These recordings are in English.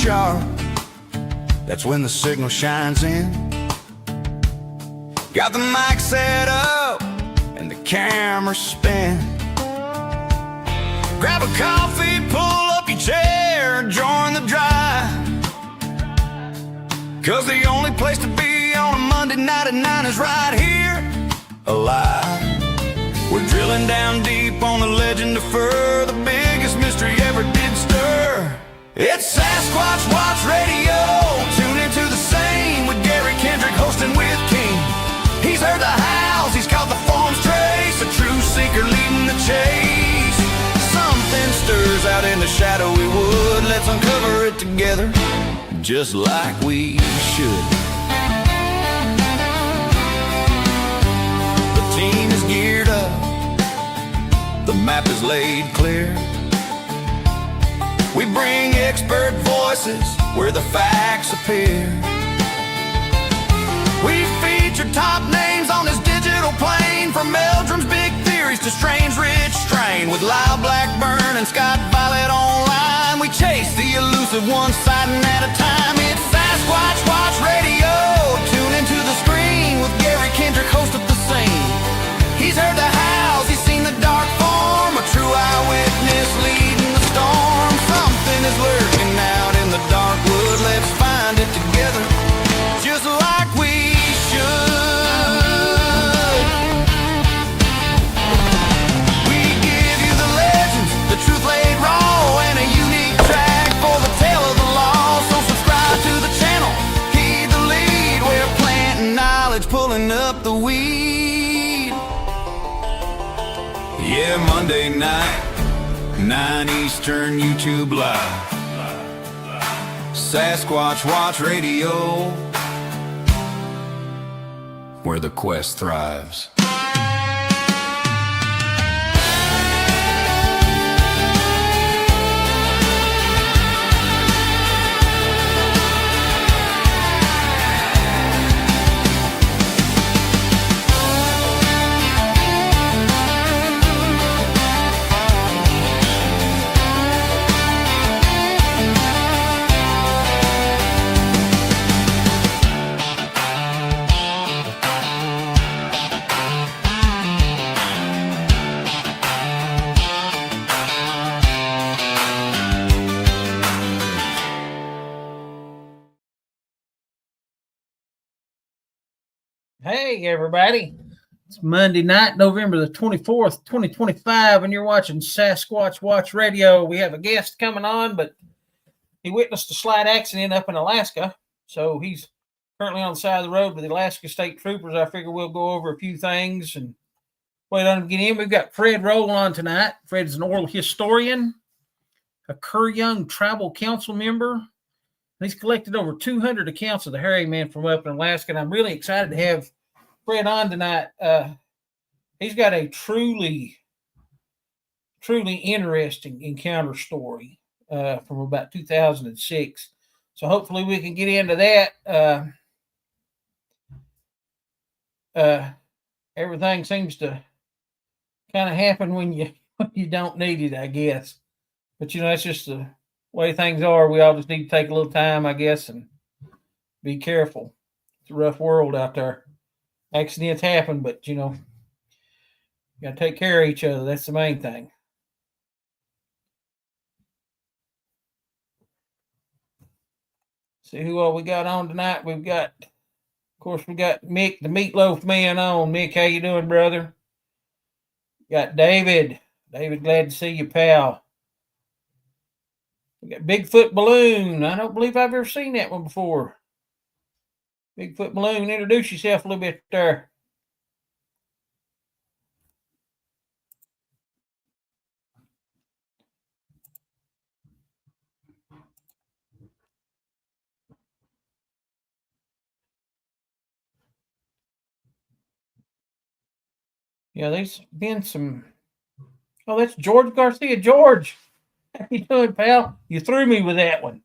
sharp, that's when the signal shines in. Got the mic set up and the camera spin. Grab a coffee, pull up your chair, join the drive. 'Cause the only place to be on a Monday night at 9 is right here, alive. We're drilling down deep on the legend of fur, the biggest mystery ever did stir. It's Sasquatch Watch Radio. Tune into the same with Gary Kendrick hosting with King. He's heard the howls, he's caught the form's trace, a true seeker leading the chase. Something stirs out in the shadowy wood. Let's uncover it together, just like we should. The team is geared up, the map is laid clear. We bring expert voices where the facts appear. We feature top names on this digital plane, from Meldrum's big theories to Strange Rich Strain. With Lyle Blackburn and Scott Violet online, we chase the elusive one sighting at a time. It's Sasquatch Watch Radio. Tune into the screen with Gary Kendrick, host of the scene. He's heard the howls, he's seen the dark form, a true eyewitness leading the storm. Something is lurking out in the dark wood. Let's find it together, just like we should. We give you the legends, the truth laid raw, and a unique track for the tale of the law. So subscribe to the channel, heed the lead. We're planting knowledge, pulling up the weed. Yeah, Monday night, 9 Eastern, YouTube Live. Sasquatch Watch Radio, where the quest thrives. Hey, everybody. It's Monday night, November the 24th, 2025, and you're watching Sasquatch Watch Radio. We have a guest coming on, but he witnessed a slight accident up in Alaska, so he's currently on the side of the road with the Alaska State Troopers. I figure we'll go over a few things and wait on him to get in. We've got Fred Roehl on tonight. Fred is an oral historian, a Curyung Tribal Council member. He's collected over 200 accounts of the hairy man from up in Alaska, and I'm really excited to have Fred on tonight. He's got a truly interesting encounter story from about 2006. So hopefully we can get into that. Everything seems to kind of happen when you don't need it, I guess. But, that's just the way things are. We all just need to take a little time, I guess, and be careful. It's a rough world out there. Accidents happen, but you got to take care of each other. That's the main thing. See who all we got on tonight. We got Mick, the Meatloaf Man, on. Mick, how you doing, brother? Got David. David, glad to see you, pal. We got Bigfoot Balloon. I don't believe I've ever seen that one before. Bigfoot Balloon, introduce yourself a little bit there. Yeah, there's been some. Oh, that's George Garcia. George, how you doing, pal? You threw me with that one.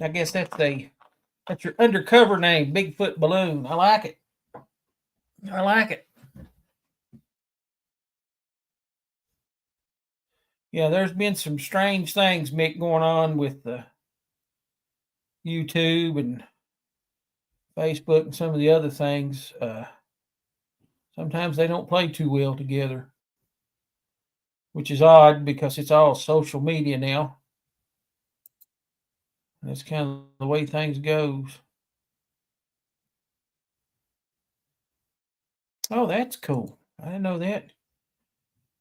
I guess that's your undercover name, Bigfoot Balloon. I like it. I like it. Yeah, there's been some strange things, Mick, going on with the YouTube and Facebook and some of the other things. Sometimes they don't play too well together, which is odd because it's all social media now. And that's kind of the way things goes. Oh, that's cool. I didn't know that.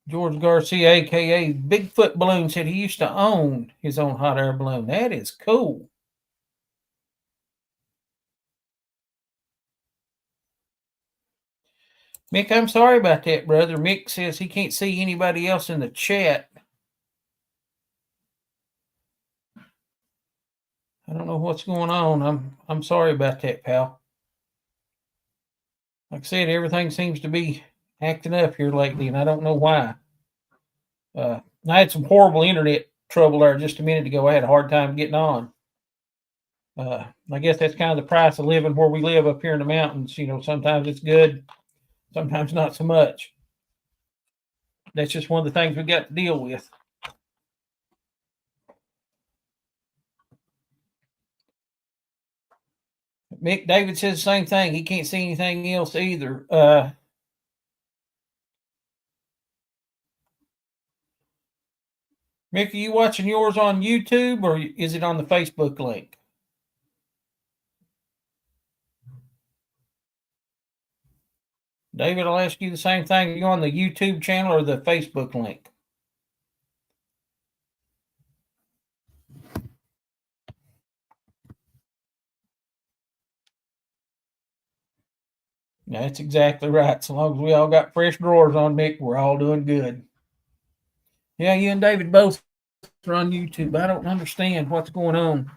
George Garcia, aka Bigfoot Balloon, said he used to own his own hot air balloon. That is cool. Mick, I'm sorry about that, brother. Mick says he can't see anybody else in the chat. I don't know what's going on. I'm sorry about that, pal. Like I said, everything seems to be acting up here lately, and I don't know why. I had some horrible internet trouble there just a minute ago. I had a hard time getting on. I guess that's kind of the price of living where we live up here in the mountains. You know, sometimes it's good, sometimes not so much. That's just one of the things we got to deal with. Mick David says the same thing. He can't see anything else either. Mick, are you watching yours on YouTube or is it on the Facebook link? David, I'll ask you the same thing. Are you on the YouTube channel or the Facebook link? That's exactly right. So long as we all got fresh drawers on, Mick, we're all doing good. Yeah, you and David both are on YouTube. I don't understand what's going on.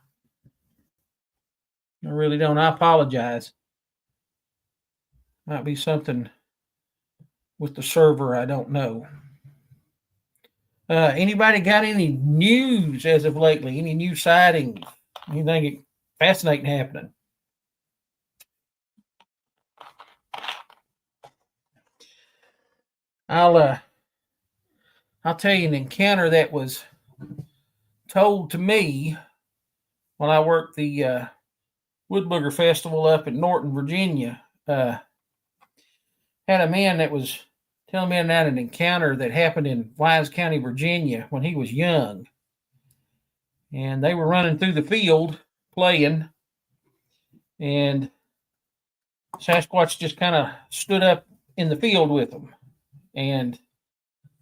I really don't. I apologize. Might be something with the server. I don't know. Anybody got any news as of lately? Any new sightings? Anything fascinating happening? I'll tell you an encounter that was told to me when I worked the Wood Booger Festival up in Norton, Virginia. Had a man that was telling me about an encounter that happened in Wise County, Virginia when he was young. And they were running through the field playing, and Sasquatch just kind of stood up in the field with them. And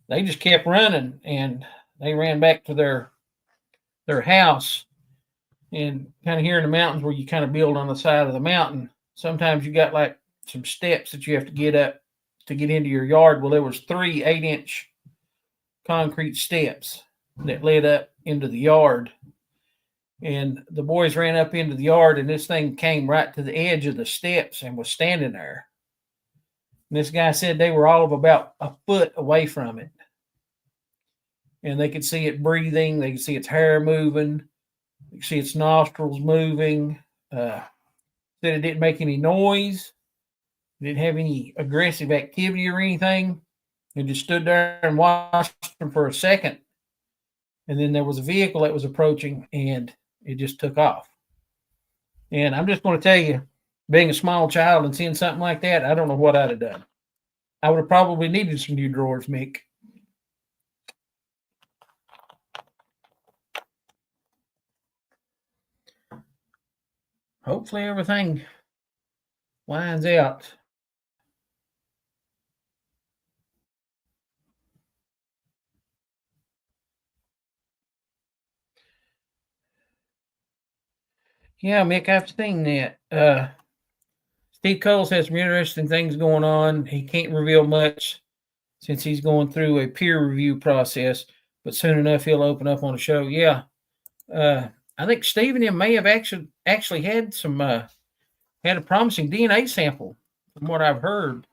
they just kept running, and they ran back to their house. And kind of here in the mountains where you kind of build on the side of the mountain, sometimes you got like some steps that you have to get up to get into your yard. Well, there was 3 8-inch concrete steps that led up into the yard. And the boys ran up into the yard, and this thing came right to the edge of the steps and was standing there. And this guy said they were all of about a foot away from it. And they could see it breathing. They could see its hair moving. They could see its nostrils moving. Said it didn't make any noise. It didn't have any aggressive activity or anything. It just stood there and watched them for a second. And then there was a vehicle that was approaching, and it just took off. And I'm just going to tell you, being a small child and seeing something like that, I don't know what I'd have done. I would have probably needed some new drawers, Mick. Hopefully everything lines out. Yeah, Mick, I've seen that. Steve Coles has some interesting things going on. He can't reveal much since he's going through a peer review process, but soon enough he'll open up on a show. Yeah, I think Steve and him may have actually had some had a promising DNA sample from what I've heard.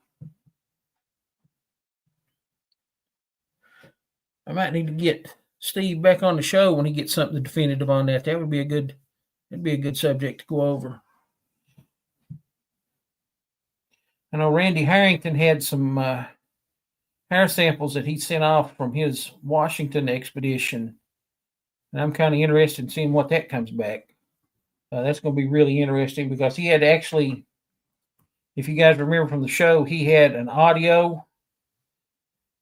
I might need to get Steve back on the show when he gets something definitive on that. That'd be a good subject to go over. I know Randy Harrington had some hair samples that he sent off from his Washington expedition. And I'm kind of interested in seeing what that comes back. That's going to be really interesting because he had actually, if you guys remember from the show, he had an audio,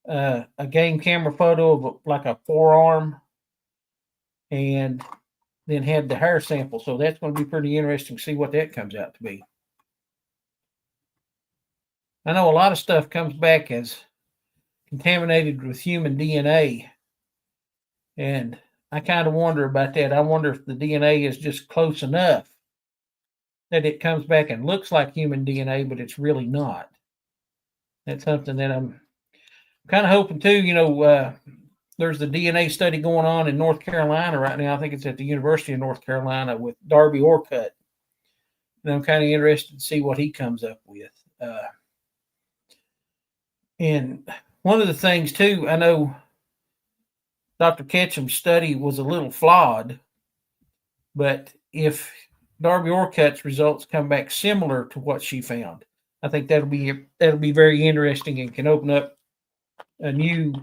a game camera photo of like a forearm, and then had the hair sample. So that's going to be pretty interesting to see what that comes out to be. I know a lot of stuff comes back as contaminated with human DNA, and I kind of wonder about that. I wonder if the DNA is just close enough that it comes back and looks like human DNA, but it's really not. That's something that I'm kind of hoping too. There's the DNA study going on in North Carolina right now. I think it's at the University of North Carolina with Darby Orcutt. And I'm kind of interested to see what he comes up with. And one of the things too, I know Dr. Ketchum's study was a little flawed, but if Darby Orcutt's results come back similar to what she found, I think that'll be very interesting and can open up a new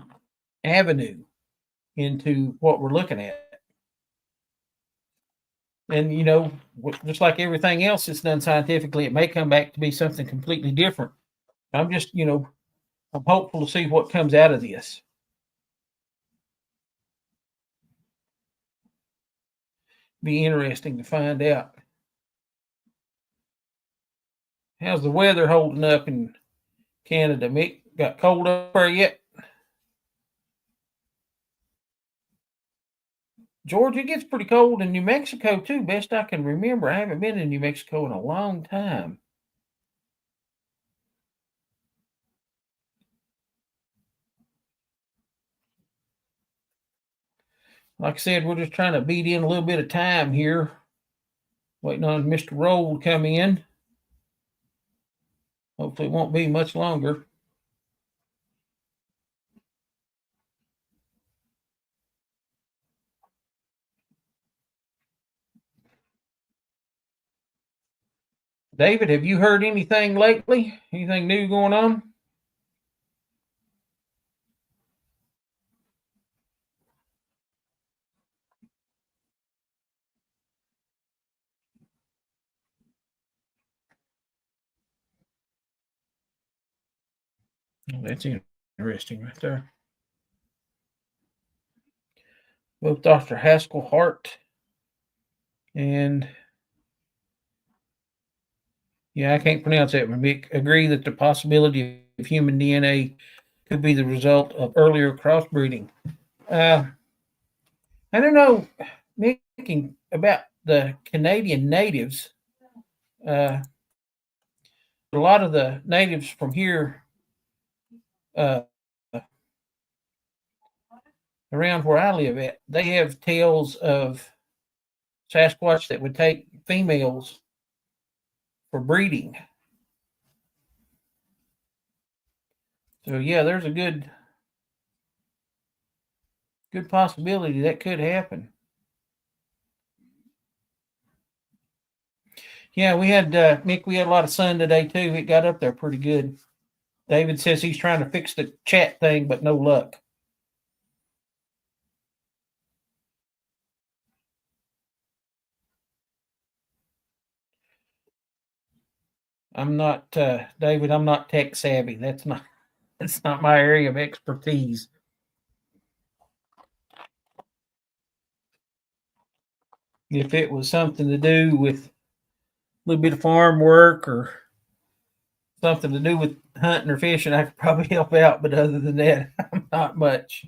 avenue into what we're looking at. And just like everything else that's done scientifically, it may come back to be something completely different. I'm just, I'm hopeful to see what comes out of this. Be interesting to find out. How's the weather holding up in Canada, Mick? Got cold up there yet? Georgia, it gets pretty cold in New Mexico too, best I can remember. I haven't been in New Mexico in a long time. Like I said, we're just trying to beat in a little bit of time here. Waiting on Mr. Roehl to come in. Hopefully it won't be much longer. David, have you heard anything lately? Anything new going on? Oh, that's interesting right there. Both Dr. Haskell Hart and I can't pronounce that one. Agree that the possibility of human DNA could be the result of earlier crossbreeding. I don't know, thinking about the Canadian natives. A lot of the natives from here, around where I live at, they have tales of Sasquatch that would take females for breeding. So yeah, there's a good possibility that could happen. Yeah, we had Mick. We had a lot of sun today too. It got up there pretty good. David says he's trying to fix the chat thing, but no luck. I'm not David. I'm not tech savvy. That's not my area of expertise. If it was something to do with a little bit of farm work or something to do with hunting or fishing, I could probably help out. But other than that, not much.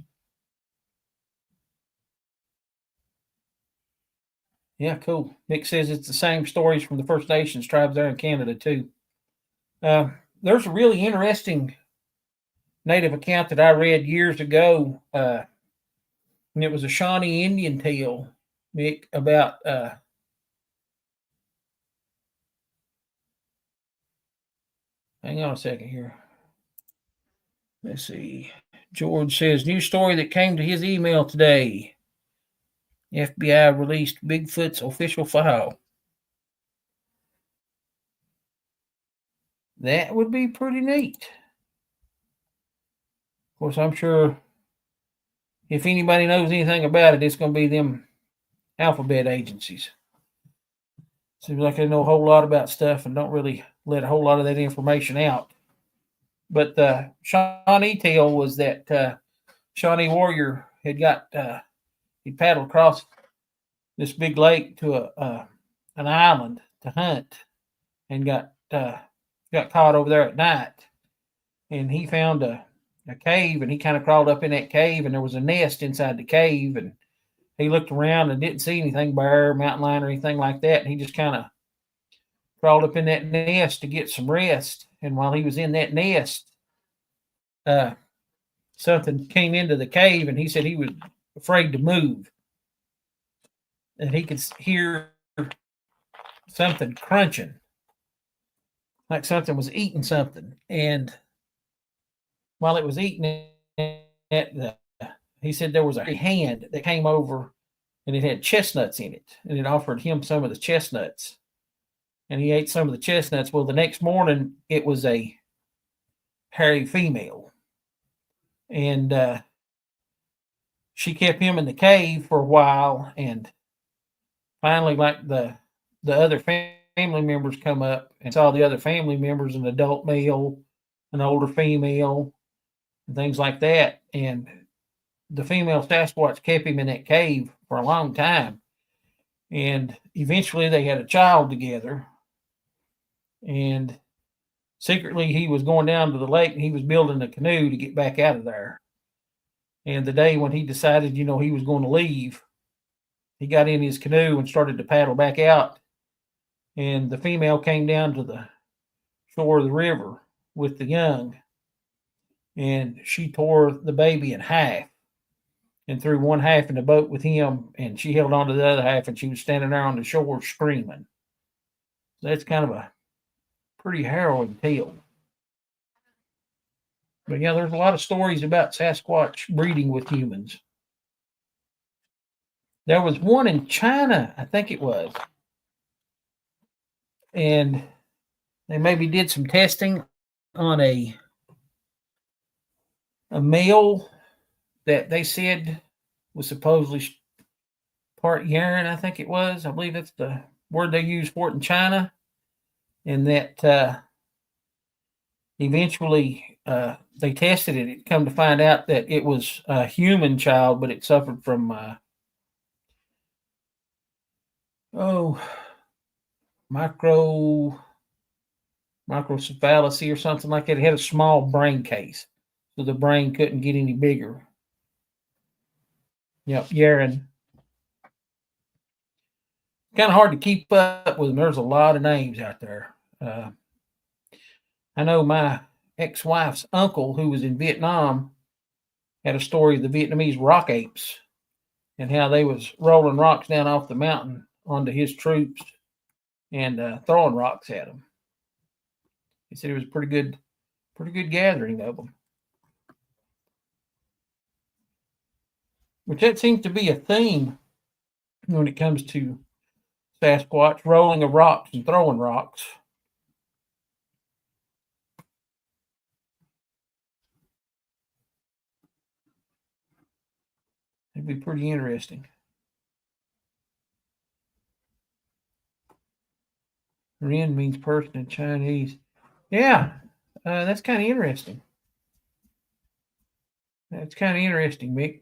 Yeah, cool. Nick says it's the same stories from the First Nations tribes there in Canada too. There's a really interesting native account that I read years ago, and it was a Shawnee Indian tale, Mick, about hang on a second here. Let's see. George says, new story that came to his email today. FBI released Bigfoot's official file. That would be pretty neat. course, I'm sure if anybody knows anything about it, it's going to be them alphabet agencies. Seems like they know a whole lot about stuff and don't really let a whole lot of that information out. But the Shawnee tale was that Shawnee warrior had he paddled across this big lake to an island to hunt, and got caught over there at night. And he found a cave, and he kind of crawled up in that cave, and there was a nest inside the cave, and he looked around and didn't see anything, bear, mountain lion, or anything like that. And he just kind of crawled up in that nest to get some rest. And while he was in that nest, something came into the cave, and he said he was afraid to move. And he could hear something crunching, like something was eating something. And while it was eating it, he said there was a hand that came over, and it had chestnuts in it, and it offered him some of the chestnuts. And he ate some of the chestnuts. Well, the next morning, it was a hairy female. And she kept him in the cave for a while, and finally, like the other family members come up and saw the other family members, an adult male, an older female, and things like that. And the female Sasquatch kept him in that cave for a long time. And eventually they had a child together. And secretly he was going down to the lake, and he was building a canoe to get back out of there. And the day when he decided, he was going to leave, he got in his canoe and started to paddle back out. And the female came down to the shore of the river with the young, and she tore the baby in half and threw one half in the boat with him, and she held on to the other half, and she was standing there on the shore screaming. So that's kind of a pretty harrowing tale. But yeah, there's a lot of stories about Sasquatch breeding with humans. There was one in China, I think it was. And they maybe did some testing on a male that they said was supposedly part Yaren, I think it was. I believe that's the word they use for it in China. And that eventually they tested it. It come to find out that it was a human child, but it suffered from microcephaly or something like that. It had a small brain case, so the brain couldn't get any bigger. Yep, Yaren. Kind of hard to keep up with them. There's a lot of names out there. I know my ex-wife's uncle, who was in Vietnam, had a story of the Vietnamese rock apes and how they was rolling rocks down off the mountain onto his troops and throwing rocks at them. He said it was a pretty good gathering of them. Which that seems to be a theme when it comes to Sasquatch, rolling of rocks and throwing rocks. It'd be pretty interesting. Ren means person in Chinese. Yeah, that's kind of interesting. That's kind of interesting, Mick.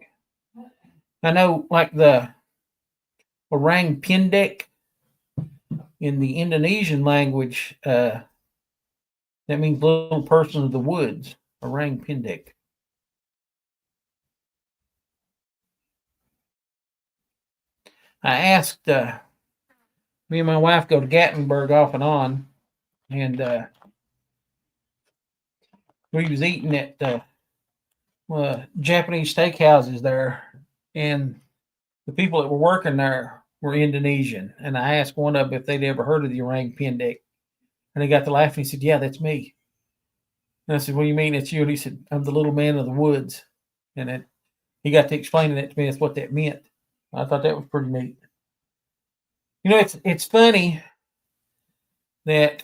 I know, like the orang pendek in the Indonesian language, that means little person of the woods, orang pendek. I asked, me and my wife go to Gatlinburg off and on, and we was eating at Japanese steakhouses there, and the people that were working there were Indonesian. And I asked one of them if they'd ever heard of the orang pendek, and he got to laughing. He said, "Yeah, that's me." And I said, "What do you mean it's you?" And he said, "I'm the little man of the woods." And he got to explaining that to me. That's what that meant. I thought that was pretty neat. It's funny that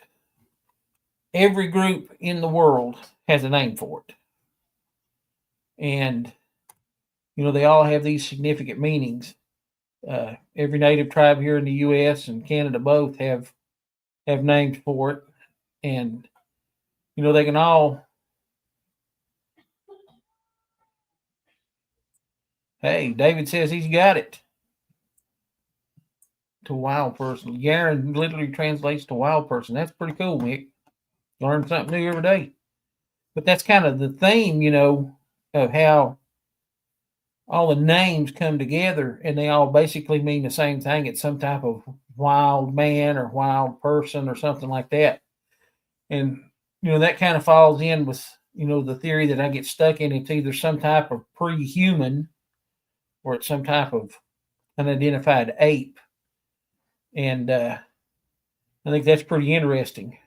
every group in the world has a name for it. And, they all have these significant meanings. Every native tribe here in the U.S. and Canada both have names for it. And, they can all, hey, David says he's got it. To wild person. Garen literally translates to wild person. That's pretty cool, Mick. Learn something new every day. But that's kind of the theme, of how all the names come together and they all basically mean the same thing. It's some type of wild man or wild person or something like that. And, that kind of falls in with, the theory that I get stuck in. It's either some type of pre-human or it's some type of unidentified ape. And I think that's pretty interesting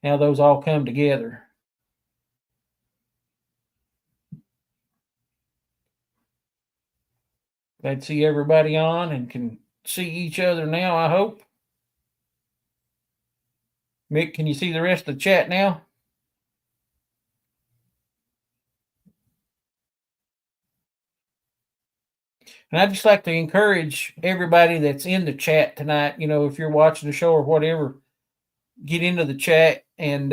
how those all come together. Glad to see everybody on and can see each other now, I hope. Mick, can you see the rest of the chat now? And I'd just like to encourage everybody that's in the chat tonight, if you're watching the show or whatever, get into the chat and,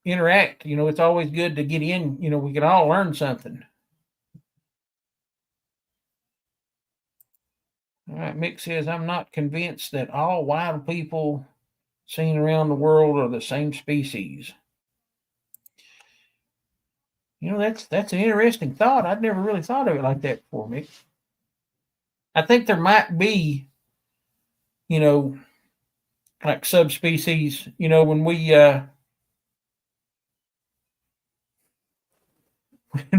interact. It's always good to get in. We can all learn something. All right, Mick says, I'm not convinced that all wild people seen around the world are the same species. That's an interesting thought. I'd never really thought of it like that before, Mick. I think there might be, like subspecies, when we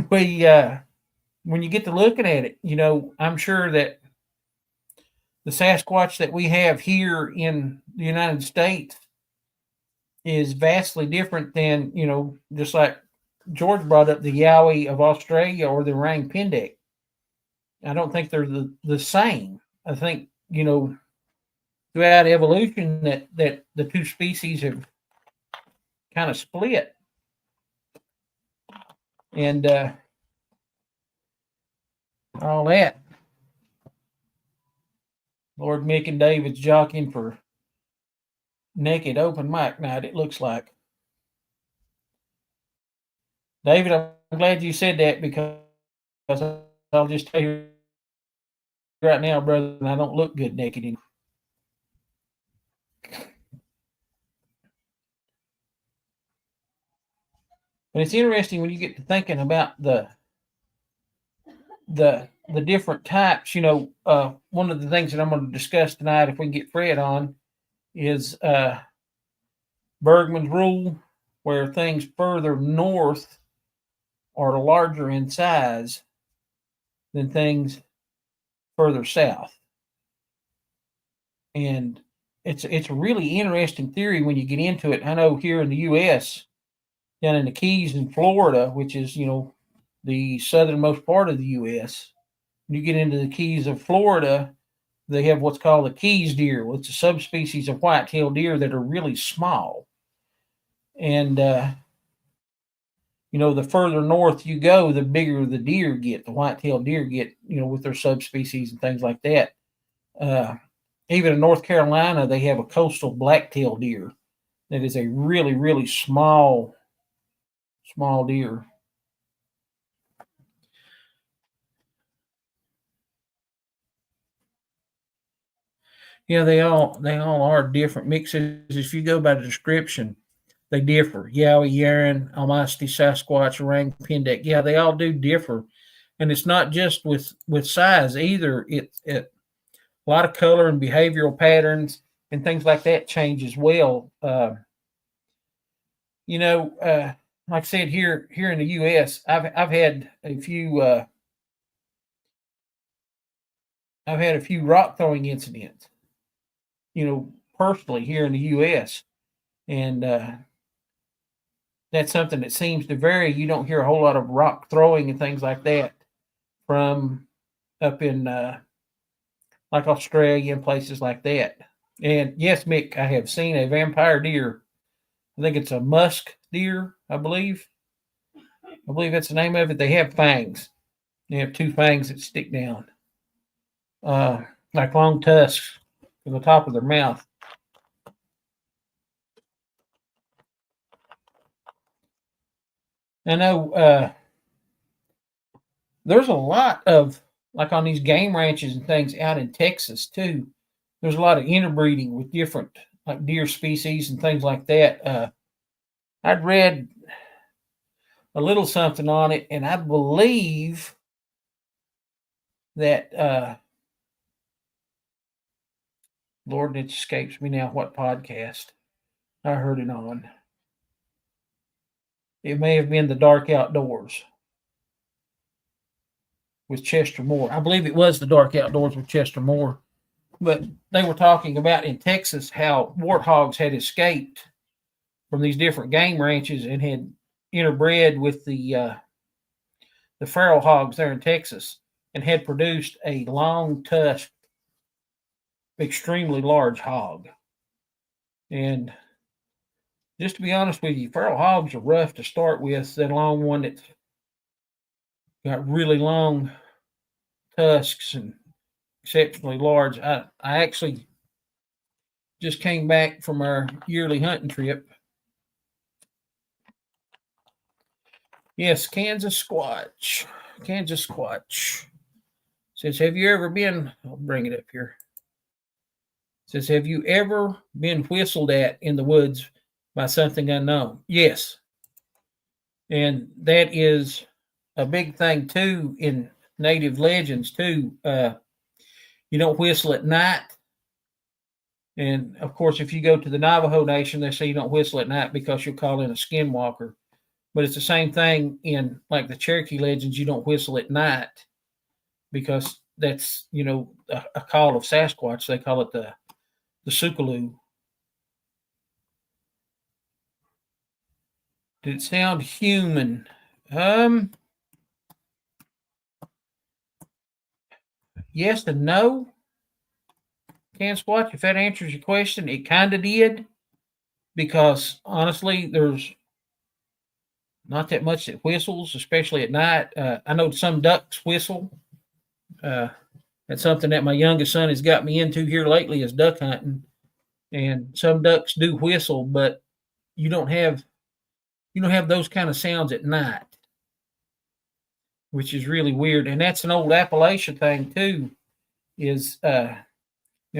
when you get to looking at it, I'm sure that the Sasquatch that we have here in the United States is vastly different than, just like George brought up, the Yowie of Australia or the orang pendek. I don't think they're the same. I think, throughout evolution that the two species have kind of split. And all that. Lord Mick and David's jockeying for naked open mic night, it looks like. David, I'm glad you said that because I'll just tell you right now, brother, I don't look good naked anymore. But it's interesting when you get to thinking about the different types. One of the things that I'm going to discuss tonight, if we can get Fred on, is Bergman's rule, where things further north are larger in size than things further south. And it's a really interesting theory when you get into it. I know here in the U.S., down in the Keys in Florida, which is, the southernmost part of the U.S., when you get into the Keys of Florida, they have what's called the Keys deer. Well, it's a subspecies of white-tailed deer that are really small. And, the further north you go, the bigger the deer get, the white-tailed deer get, with their subspecies and things like that. Even in North Carolina, they have a coastal black-tailed deer that is a really, really small deer. Yeah, they all are different mixes. If you go by the description, they differ. Yowie, Yaren, Almasty, Sasquatch, Orang, Pendek. Yeah, they all do differ. And it's not just with size either. It a lot of color and behavioral patterns and things like that change as well. Like I said, here in the U.S., I've had a few rock throwing incidents, personally here in the U.S. And that's something that seems to vary. You don't hear a whole lot of rock throwing and things like that from up in like Australia and places like that. And yes, Mick, I have seen a vampire deer. I think it's a musk deer, I believe. I believe that's the name of it. They have fangs. They have two fangs that stick down, like long tusks to the top of their mouth. I know there's a lot of, like on these game ranches and things out in Texas too. There's a lot of interbreeding with different like deer species and things like that. I'd read a little something on it, and I believe that Lord, it escapes me now what podcast I heard it on. It may have been the Dark Outdoors with Chester Moore. I believe it was the Dark Outdoors with Chester Moore. But they were talking about in Texas how warthogs had escaped from these different game ranches and had interbred with the feral hogs there in Texas and had produced a long tusked, extremely large hog. And just to be honest with you, feral hogs are rough to start with. That long one that's got really long tusks and exceptionally large. I actually just came back from our yearly hunting trip. Yes, Kansas Squatch. Kansas Squatch says, have you ever been, I'll bring it up here. Says, have you ever been whistled at in the woods by something unknown? Yes. And that is a big thing too in native legends too. You don't whistle at night. And of course, if you go to the Navajo Nation, they say you don't whistle at night because you'll call in a skinwalker. But it's the same thing in like the Cherokee legends. You don't whistle at night because that's, you know, a call of Sasquatch. They call it the Sukaloo. Did it sound human? Yes and no. Sasquatch, if that answers your question, it kind of did. Because honestly, there's not that much that whistles, especially at night. I know some ducks whistle. That's something that my youngest son has got me into here lately is duck hunting. And some ducks do whistle, but you don't have those kind of sounds at night, which is really weird. And that's an old Appalachia thing too. Is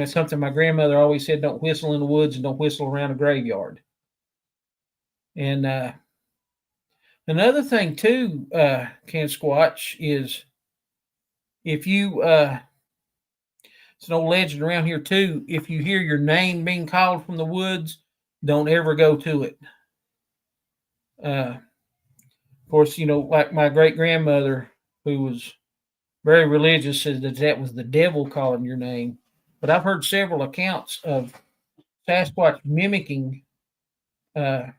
something my grandmother always said: don't whistle in the woods and don't whistle around a graveyard. And another thing too, Sasquatch, is if you it's an old legend around here too. If you hear your name being called from the woods, don't ever go to it. Of course, like my great grandmother, who was very religious, said that was the devil calling your name. But I've heard several accounts of Sasquatch mimicking like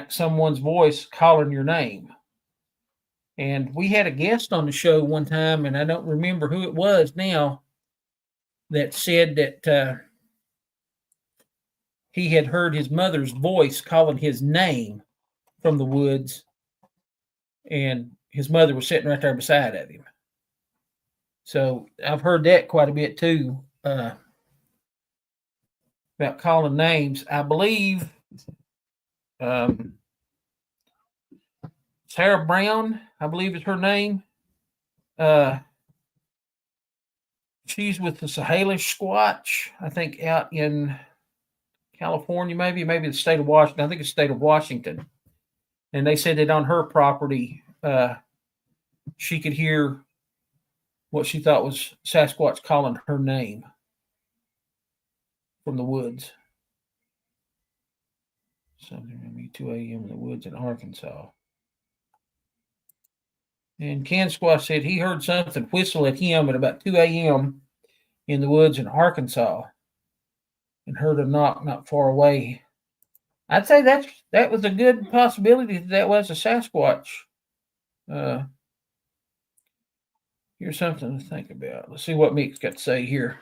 someone's voice calling your name. And we had a guest on the show one time, and I don't remember who it was now, that said that he had heard his mother's voice calling his name from the woods, and his mother was sitting right there beside of him. So I've heard that quite a bit too, about calling names. I believe Sarah Brown, I believe is her name. She's with the Sahalish Squatch, I think, out in California, maybe the state of Washington. I think it's the state of Washington. And they said that on her property, she could hear what she thought was Sasquatch calling her name from the woods. Something maybe 2 a.m. in the woods in Arkansas. And Sasquatch said he heard something whistle at him at about 2 a.m. in the woods in Arkansas, and heard a knock not far away. I'd say that was a good possibility that was a Sasquatch. Here's something to think about. Let's see what Meek's got to say here.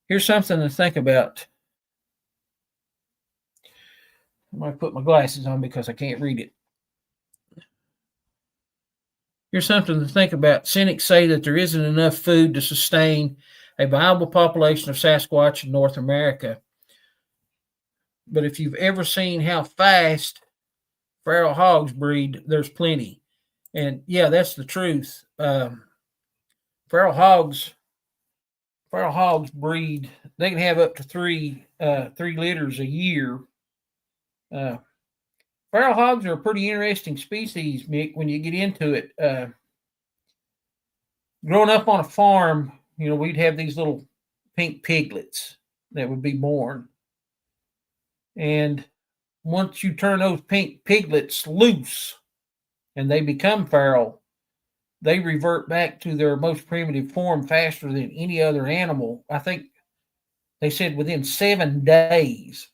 Here's something to think about. I might put my glasses on because I can't read it. Here's something to think about. Cynics say that there isn't enough food to sustain a viable population of Sasquatch in North America. But if you've ever seen how fast feral hogs breed, there's plenty. And yeah, that's the truth. Feral hogs breed. They can have up to three litters a year. Feral hogs are a pretty interesting species, Mick, when you get into it. Growing up on a farm, we'd have these little pink piglets that would be born. And once you turn those pink piglets loose and they become feral, they revert back to their most primitive form faster than any other animal. I think they said within 7 days,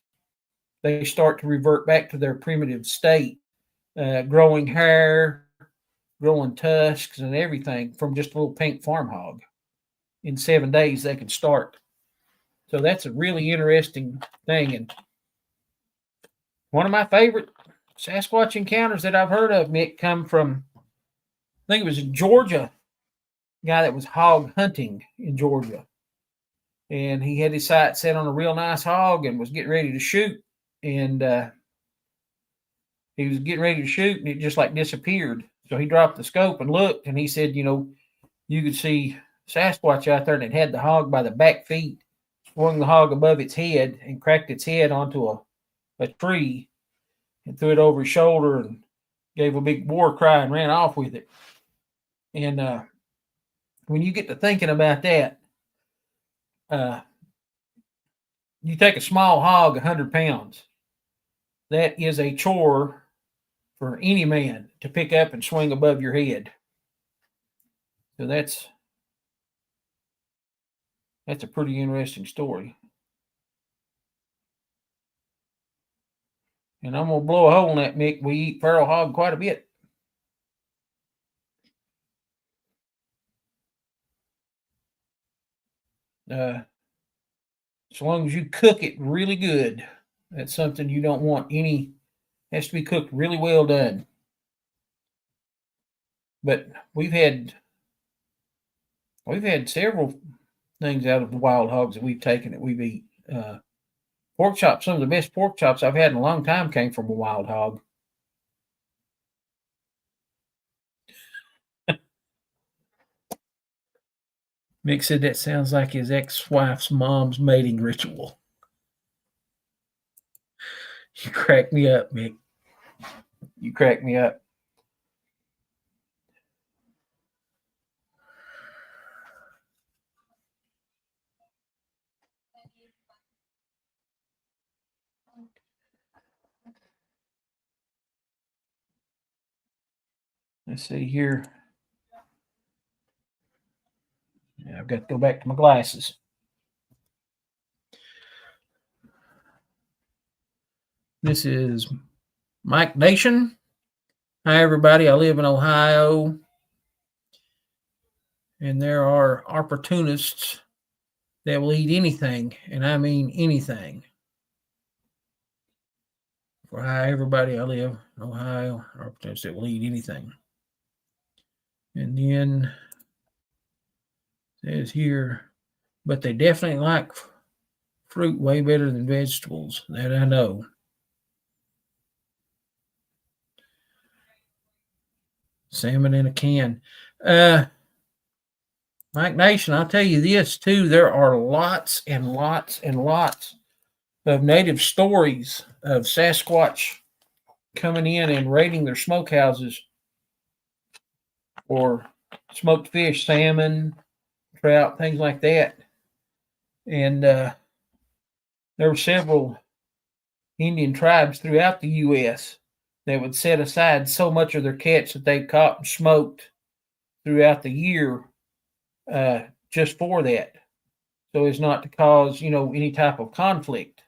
they start to revert back to their primitive state, growing hair, growing tusks, and everything from just a little pink farm hog. In 7 days, they can start. So that's a really interesting thing. And one of my favorite Sasquatch encounters that I've heard of, Mick, come from, I think it was in Georgia, a guy that was hog hunting in Georgia. And he had his sight set on a real nice hog and was getting ready to shoot. And he was getting ready to shoot, and it just like disappeared. So he dropped the scope and looked, and he said, you could see Sasquatch out there, and it had the hog by the back feet, swung the hog above its head, and cracked its head onto a tree, and threw it over his shoulder, and gave a big war cry and ran off with it. And when you get to thinking about that, you take a small hog, 100 pounds. That is a chore for any man to pick up and swing above your head. So that's a pretty interesting story. And I'm going to blow a hole in that, Mick. We eat feral hog quite a bit. As long as you cook it really good, that's something you don't want any, has to be cooked really well done. But we've had several things out of the wild hogs that we've taken that we've eaten. Pork chops, some of the best pork chops I've had in a long time came from a wild hog. Mick said that sounds like his ex-wife's mom's mating ritual. You crack me up, Mick. You crack me up. Let's see here. Yeah, I've got to go back to my glasses. This is Mike Nation. Hi, everybody. I live in Ohio. And there are opportunists that will eat anything, and I mean anything. For hi, everybody. I live in Ohio. Opportunists that will eat anything. And then it says here, but they definitely like fruit way better than vegetables. That I know. Salmon in a can. Mike Nation, I'll tell you this too. There are lots and lots and lots of native stories of Sasquatch coming in and raiding their smokehouses for smoked fish, salmon, trout, things like that. And there were several Indian tribes throughout the U.S. that would set aside so much of their catch that they caught and smoked throughout the year just for that. So as not to cause, any type of conflict.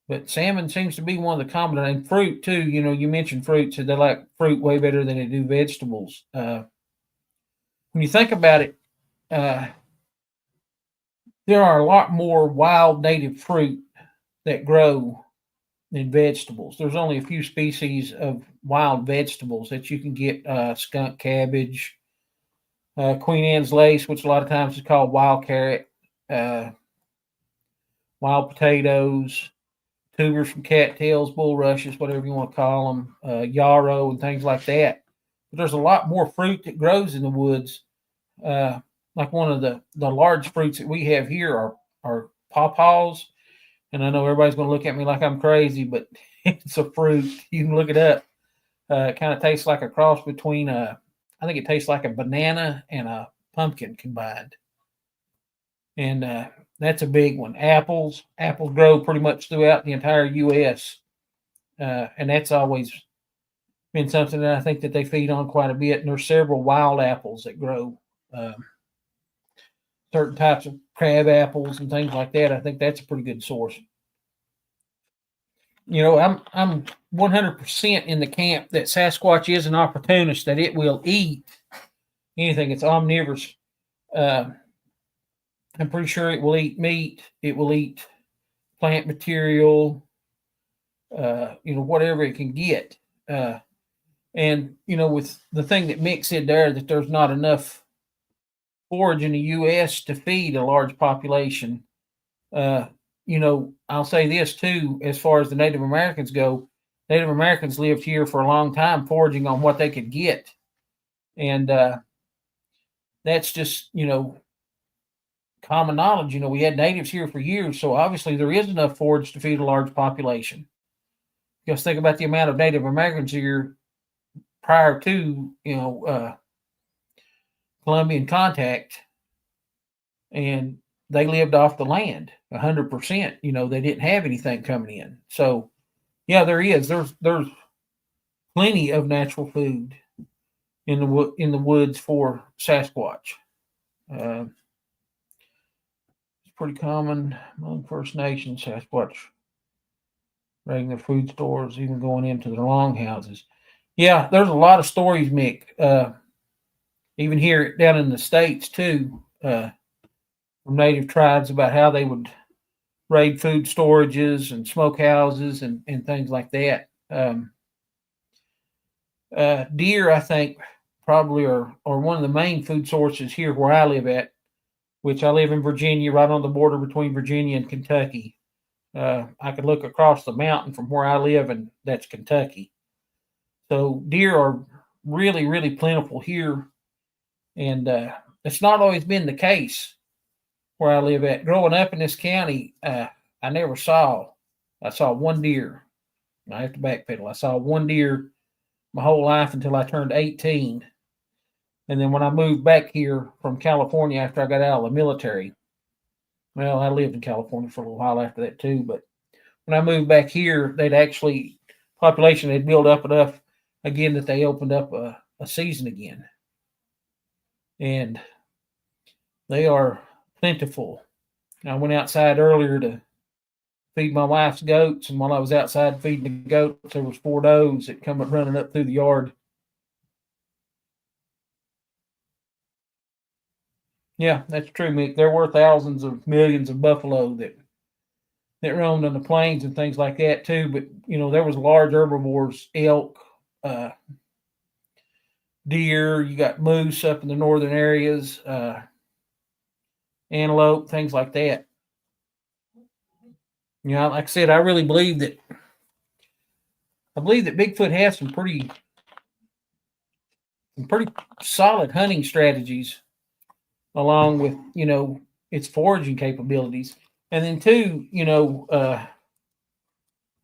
But salmon seems to be one of the common, and fruit too. You mentioned fruit, so they like fruit way better than they do vegetables. When you think about it, there are a lot more wild native fruit that grow and vegetables. There's only a few species of wild vegetables that you can get: skunk cabbage, Queen Anne's lace, which a lot of times is called wild carrot, uh, wild potatoes, tubers from cattails, bulrushes, whatever you want to call them, yarrow, and things like that. But there's a lot more fruit that grows in the woods. Uh, like one of the large fruits that we have here are pawpaws. And I know everybody's going to look at me like I'm crazy, but it's a fruit. You can look it up. It kind of tastes like a cross between I think it tastes like a banana and a pumpkin combined. And that's a big one. Apples grow pretty much throughout the entire U.S. And that's always been something that I think that they feed on quite a bit. And there's several wild apples that grow. Certain types of crab apples and things like that. I think that's a pretty good source. I'm 100% in the camp that Sasquatch is an opportunist, that it will eat anything. It's omnivorous. I'm pretty sure it will eat meat. It will eat plant material, whatever it can get. And with the thing that Mick said there, that there's not enough forage in the U.S. to feed a large population. I'll say this too, as far as the Native Americans go. Native Americans lived here for a long time, foraging on what they could get, and that's just common knowledge. We had natives here for years, so obviously there is enough forage to feed a large population. Just think about the amount of Native Americans here prior to Columbian contact, and they lived off the land 100%. They didn't have anything coming in. So, yeah, there's plenty of natural food in the woods for Sasquatch. It's pretty common among First Nations. Sasquatch raiding their food stores, even going into their longhouses. Yeah, there's a lot of stories, Mick. Even here down in the States too, from native tribes about how they would raid food storages and smokehouses and things like that. Deer, I think, probably are one of the main food sources here where I live at, which I live in Virginia, right on the border between Virginia and Kentucky. I could look across the mountain from where I live, and that's Kentucky. So deer are really, really plentiful here. And it's not always been the case where I live at. Growing up in this county, I saw one deer. I have to backpedal. I saw one deer my whole life until I turned 18. And then when I moved back here from California after I got out of the military, well, I lived in California for a little while after that too, but when I moved back here, population had built up enough again that they opened up a season again. And they are plentiful. I went outside earlier to feed my wife's goats, and while I was outside feeding the goats, there was 4 does that come running up through the yard. Yeah, that's true, Mick. There were thousands of millions of buffalo that roamed on the plains and things like that too. But there was large herbivores, elk, deer. You got moose up in the northern areas, antelope, things like that. Like I said, I believe that Bigfoot has some pretty solid hunting strategies, along with its foraging capabilities. And then too,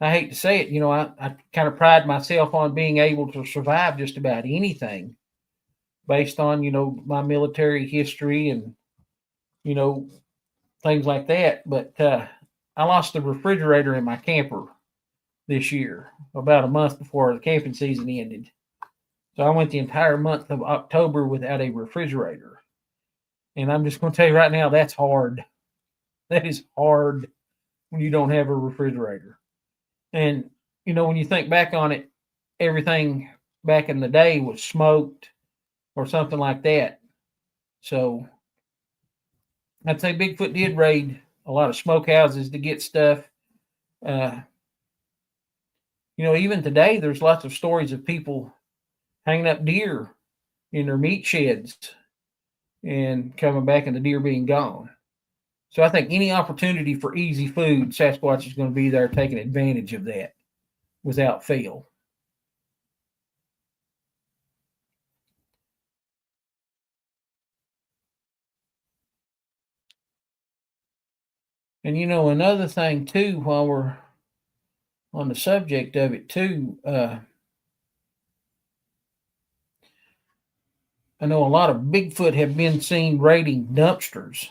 I hate to say it, I kind of pride myself on being able to survive just about anything based on my military history and things like that. But I lost the refrigerator in my camper this year, about a month before the camping season ended. So I went the entire month of October without a refrigerator. And I'm just going to tell you right now, that's hard. That is hard when you don't have a refrigerator. And, when you think back on it, everything back in the day was smoked or something like that. So I'd say Bigfoot did raid a lot of smokehouses to get stuff. even today, there's lots of stories of people hanging up deer in their meat sheds and coming back and the deer being gone. So I think any opportunity for easy food, Sasquatch is going to be there taking advantage of that without fail. And another thing too, while we're on the subject of it too, I know a lot of Bigfoot have been seen raiding dumpsters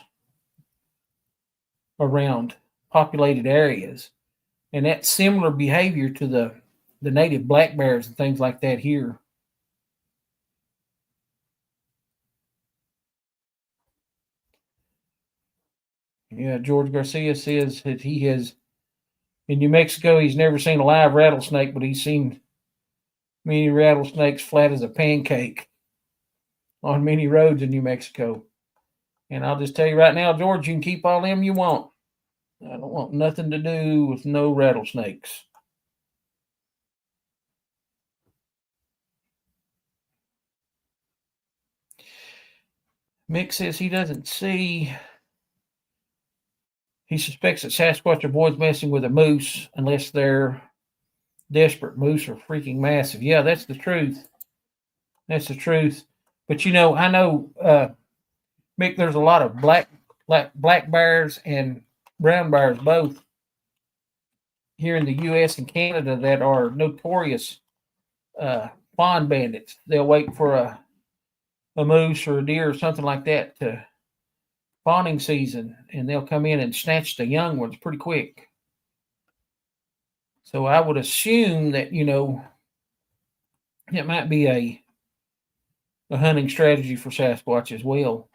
around populated areas, and that's similar behavior to the native black bears and things like that here. Yeah, George Garcia says that he has in New Mexico. He's never seen a live rattlesnake, but he's seen many rattlesnakes flat as a pancake on many roads in New Mexico. And I'll just tell you right now, George, you can keep all them you want. I don't want nothing to do with no rattlesnakes. Mick says he doesn't see. He suspects that Sasquatch avoids messing with a moose unless they're desperate. Moose are freaking massive. Yeah, that's the truth. That's the truth. But I know, Mick, there's a lot of black bears and brown bears both here in the U.S. and Canada that are notorious fawn bandits. They'll wait for a moose or a deer or something like that to fawning season, and they'll come in and snatch the young ones pretty quick. So I would assume that it might be a hunting strategy for Sasquatch as well.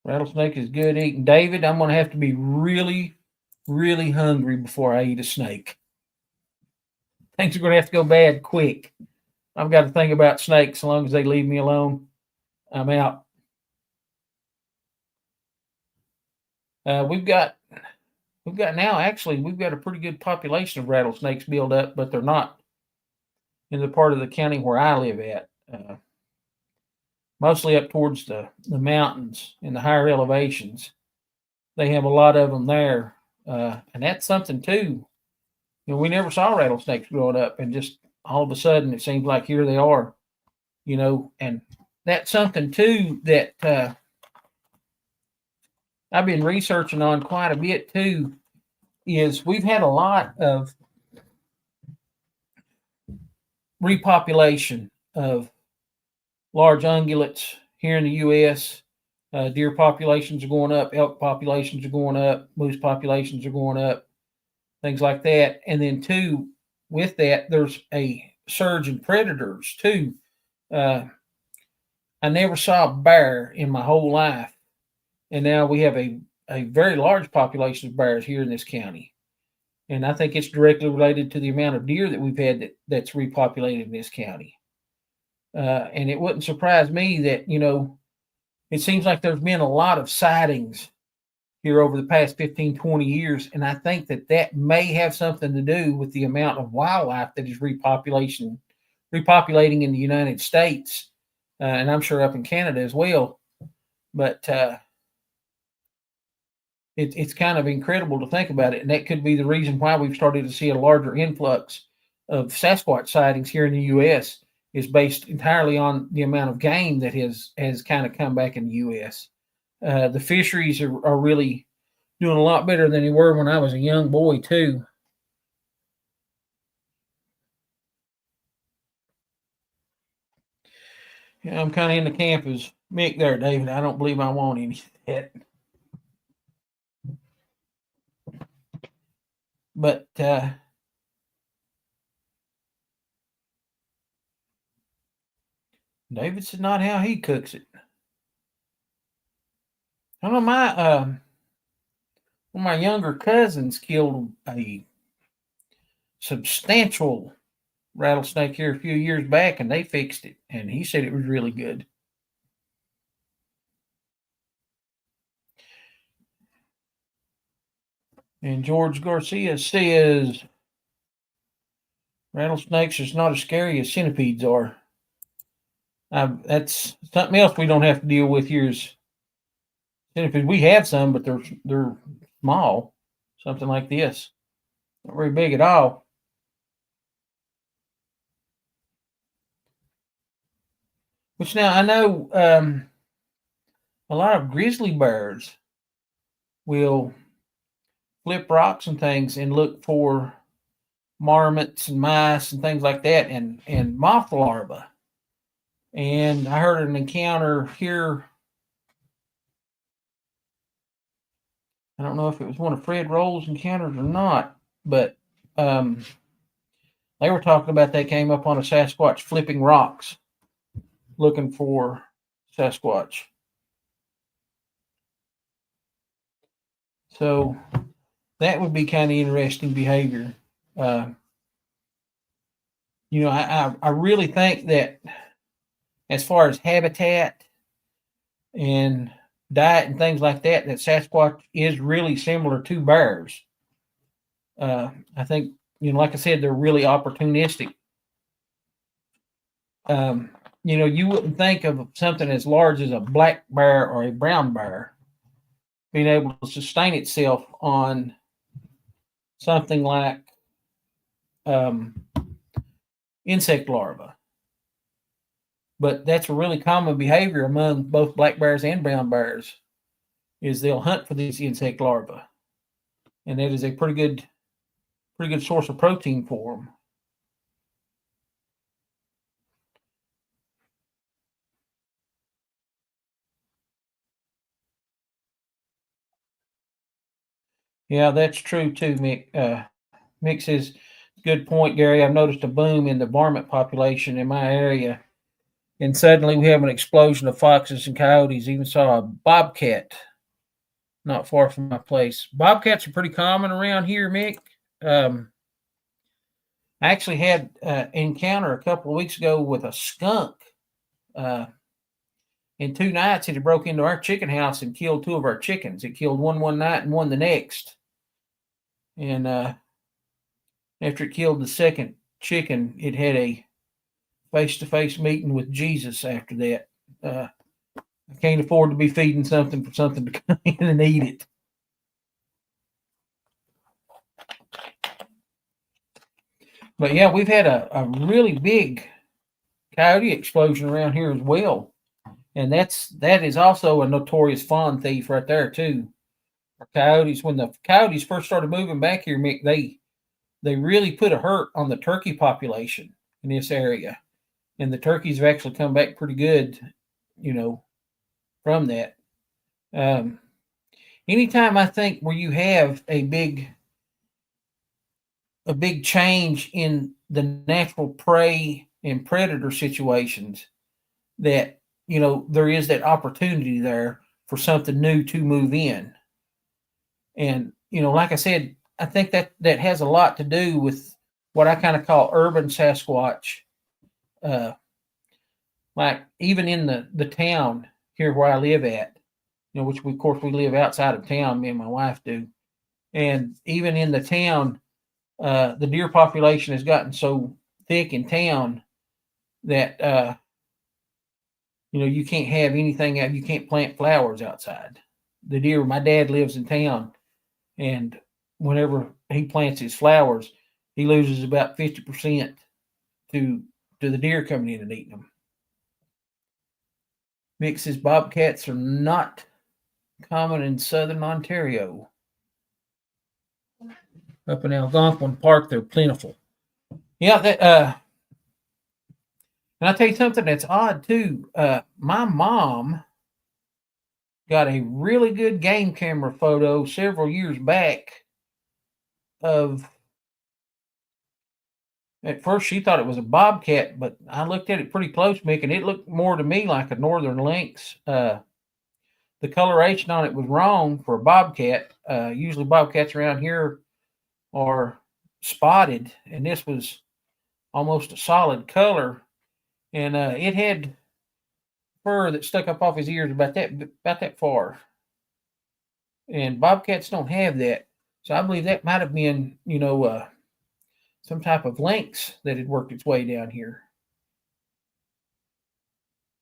Rattlesnake is good eating. David, I'm going to have to be really, really hungry before I eat a snake. Things are going to have to go bad quick. I've got to think about snakes. As long as they leave me alone, I'm out. We've got a pretty good population of rattlesnakes built up, but they're not in the part of the county where I live at. Mostly up towards the mountains and the higher elevations. They have a lot of them there. And that's something too. We never saw rattlesnakes growing up, and just all of a sudden it seems like here they are, and that's something too that I've been researching on quite a bit too, is we've had a lot of repopulation of large ungulates here in the U.S. Deer populations are going up, elk populations are going up, moose populations are going up, things like that. And then too, with that, there's a surge in predators too. I never saw a bear in my whole life, and now we have a very large population of bears here in this county. And I think it's directly related to the amount of deer that we've had that's repopulated in this county. And it wouldn't surprise me that, it seems like there's been a lot of sightings here over the past 15, 20 years. And I think that may have something to do with the amount of wildlife that is repopulating in the United States. And I'm sure up in Canada as well. But it's kind of incredible to think about it. And that could be the reason why we've started to see a larger influx of Sasquatch sightings here in the U.S. is based entirely on the amount of game that has kind of come back in the U.S. The fisheries are really doing a lot better than they were when I was a young boy, too. Yeah, I'm kind of in the camp as Mick there, David. I don't believe I want any of that. But David said not how he cooks it. I don't know, one of my younger cousins killed a substantial rattlesnake here a few years back, and they fixed it, and he said it was really good. And George Garcia says, rattlesnakes are not as scary as centipedes are. That's something else we don't have to deal with here is centipedes. We have some, but they're small. Something like this. Not very big at all. Which now I know a lot of grizzly bears will flip rocks and things and look for marmots and mice and things like that and moth larvae. And I heard an encounter here. I don't know if it was one of Fred Roehl's encounters or not, but they were talking about they came up on a Sasquatch flipping rocks looking for Sasquatch. So that would be kind of interesting behavior. I really think that as far as habitat and diet and things like that, that Sasquatch is really similar to bears. I think, like I said, they're really opportunistic. You wouldn't think of something as large as a black bear or a brown bear being able to sustain itself on something like insect larvae. But that's a really common behavior among both black bears and brown bears, is they'll hunt for these insect larvae. And that is a pretty good source of protein for them. Yeah, that's true too, Mick. Mick says, good point, Gary. I've noticed a boom in the varmint population in my area. And suddenly we have an explosion of foxes and coyotes. Even saw a bobcat not far from my place. Bobcats are pretty common around here, Mick. I actually had an encounter a couple of weeks ago with a skunk. In 2 nights, it had broke into our chicken house and killed 2 of our chickens. It killed one night and one the next. And after it killed the second chicken, it had a face-to-face meeting with Jesus after that. I can't afford to be feeding something for something to come in and eat it. But yeah, we've had a really big coyote explosion around here as well. And that is also a notorious fawn thief right there too. Coyotes, when the coyotes first started moving back here, Mick, they really put a hurt on the turkey population in this area. And the turkeys have actually come back pretty good, from that. Anytime I think where you have a big change in the natural prey and predator situations, that there is that opportunity there for something new to move in. And like I said, I think that has a lot to do with what I kind of call urban Sasquatch. Like even in the town here where I live at, which we live outside of town, me and my wife do. And even in the town, the deer population has gotten so thick in town that you can't have anything out. You can't plant flowers outside. The deer. My dad lives in town, and whenever he plants his flowers, he loses about 50% to the deer coming in and eating them. Mick says bobcats are not common in southern Ontario. Up in Algonquin Park, they're plentiful. Yeah, and I'll tell you something that's odd too. My mom got a really good game camera photo several years back of. At first, she thought it was a bobcat, but I looked at it pretty close, Mick, and it looked more to me like a northern lynx. The coloration on it was wrong for a bobcat. Usually, bobcats around here are spotted, and this was almost a solid color. And it had fur that stuck up off his ears about that far. And bobcats don't have that. So I believe that might have been, some type of lynx that had worked its way down here.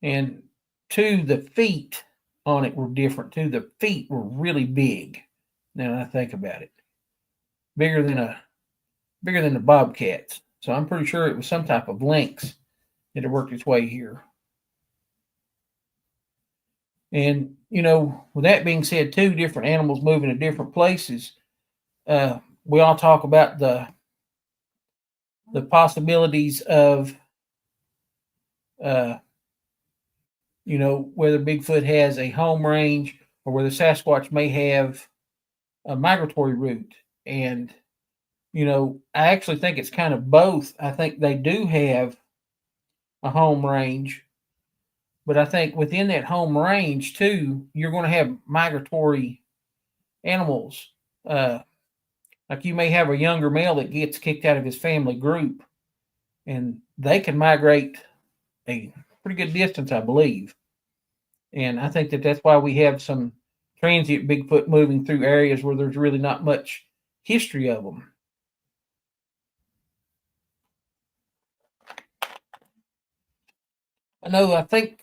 And two, the feet on it were different too. The feet were really big. Now that I think about it, bigger than the bobcats. So I'm pretty sure it was some type of lynx that had worked its way here. And with that being said, two different animals moving to different places. We all talk about the possibilities of whether Bigfoot has a home range or whether Sasquatch may have a migratory route. And, I actually think it's kind of both. I think they do have a home range, but I think within that home range, too, you're going to have migratory animals. Like you may have a younger male that gets kicked out of his family group, and they can migrate a pretty good distance, I believe. And I think that that's why we have some transient Bigfoot moving through areas where there's really not much history of them. I think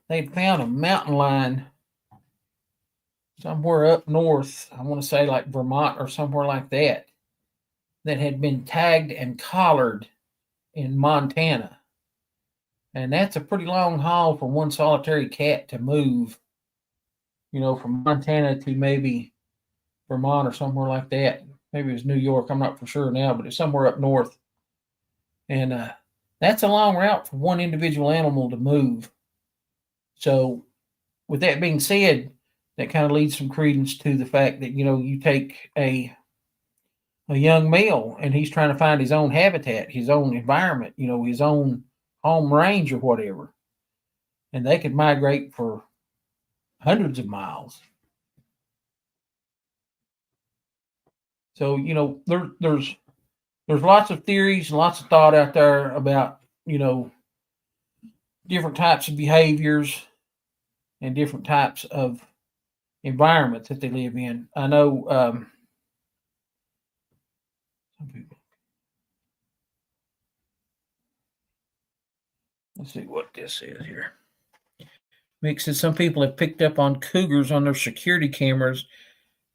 they'd found a mountain lion somewhere up north. I want to say like Vermont or somewhere like that had been tagged and collared in Montana. And that's a pretty long haul for one solitary cat to move, from Montana to maybe Vermont or somewhere like that. Maybe it was New York. I'm not for sure now, but it's somewhere up north. And that's a long route for one individual animal to move. So with that being said, that kind of leads some credence to the fact that, you take a young male and he's trying to find his own habitat, his own environment, his own home range or whatever. And they could migrate for hundreds of miles. So, there's lots of theories and lots of thought out there about, different types of behaviors and different types of environments that they live in. I know some people. Let's see what this is here. Mick says some people have picked up on cougars on their security cameras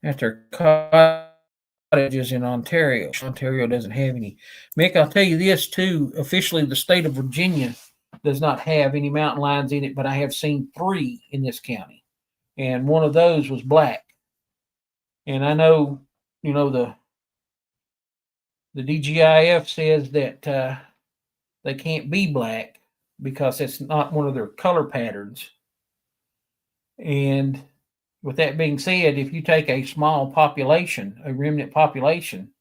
at their cottages in Ontario. Ontario doesn't have any. Mick, I'll tell you this too. Officially, the state of Virginia does not have any mountain lions in it, but I have seen 3 in this county. And one of those was black. And I know, the DGIF says that they can't be black because it's not one of their color patterns. And with that being said, if you take a small population, a remnant population,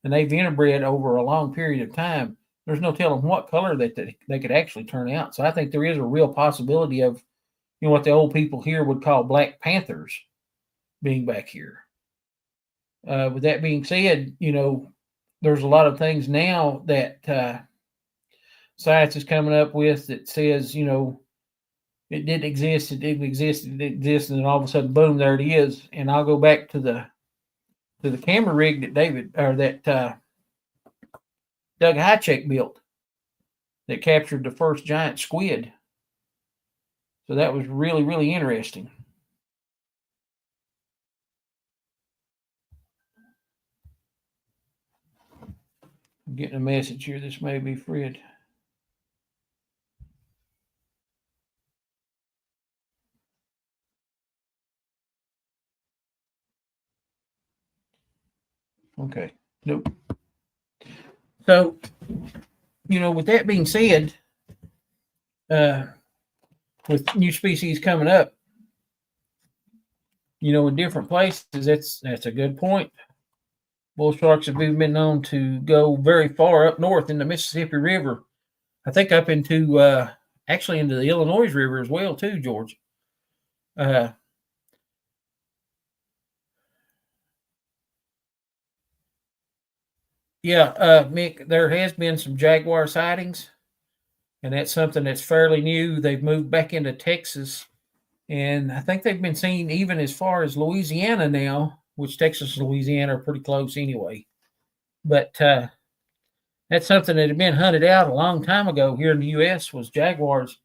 and they've interbred over a long period of time, there's no telling what color that they could actually turn out. So I think there is a real possibility of, what the old people here would call black panthers being back here. With that being said, there's a lot of things now that science is coming up with that says, it didn't exist, it didn't exist, it didn't exist, and then all of a sudden, boom, there it is. And I'll go back to the camera rig that Doug Highcheck built that captured the first giant squid. So that was really, really interesting. I'm getting a message here. This may be Fred. Okay. Nope. So, with that being said, with new species coming up, in different places, that's a good point. Bull sharks have even been known to go very far up north in the Mississippi River. I think up into actually into the Illinois River as well, too, George. Mick, there has been some jaguar sightings, and that's something that's fairly new. They've moved back into Texas, and I think they've been seen even as far as Louisiana now. which Texas and Louisiana are pretty close anyway. But that's something that had been hunted out a long time ago here in the U.S. was jaguars,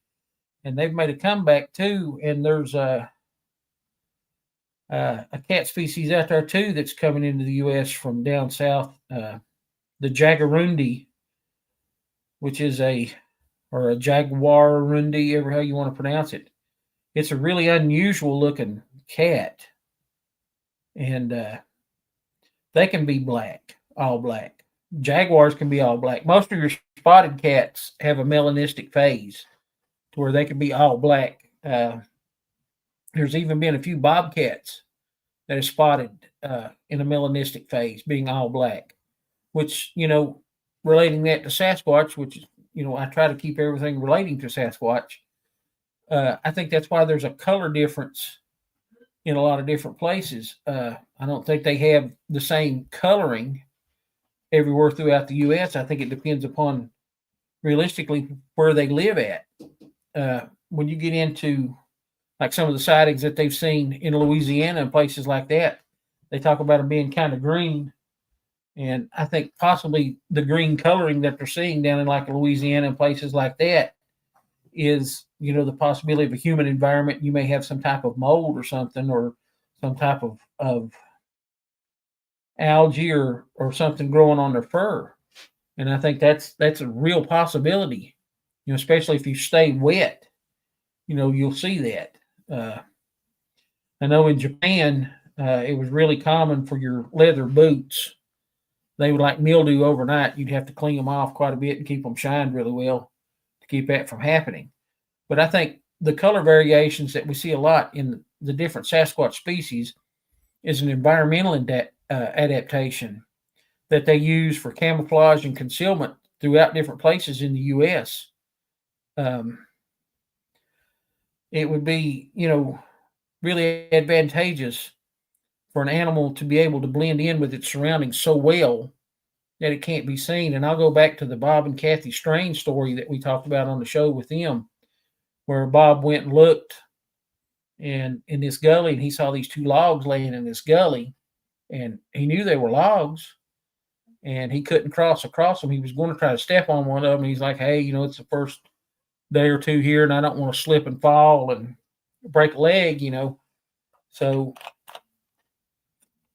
and they've made a comeback too. And there's a cat species out there too that's coming into the U.S. from down south, the jagarundi, which is a jaguarundi, ever how you want to pronounce it. It's a really unusual looking cat, and they can be black, all black. Jaguars can be all black. Most of your spotted cats have a melanistic phase to where they can be all black. There's even been a few bobcats that are spotted in a melanistic phase, being all black, which, relating that to Sasquatch, which, I try to keep everything relating to Sasquatch. I think that's why there's a color difference in a lot of different places. I don't think they have the same coloring everywhere throughout the U.S. I think it depends upon realistically where they live at. When you get into like some of the sightings that they've seen in Louisiana and places like that, they talk about them being kind of green. And I think possibly the green coloring that they're seeing down in like Louisiana and places like that is, the possibility of a human environment. You may have some type of mold or something, or some type of algae or something growing on their fur. And I think that's a real possibility, especially if you stay wet, you'll see that. I know in Japan, it was really common for your leather boots. They would like mildew overnight. You'd have to clean them off quite a bit and keep them shined really well to keep that from happening. But I think the color variations that we see a lot in the different Sasquatch species is an environmental adaptation that they use for camouflage and concealment throughout different places in the U.S. It would be, really advantageous for an animal to be able to blend in with its surroundings so well that it can't be seen. And I'll go back to the Bob and Kathy Strange story that we talked about on the show with them, where Bob went and looked in this gully, and he saw these two logs laying in this gully, and he knew they were logs, and he couldn't cross across them. He was going to try to step on one of them. And he's like, hey, it's the first day or two here, and I don't want to slip and fall and break a leg, So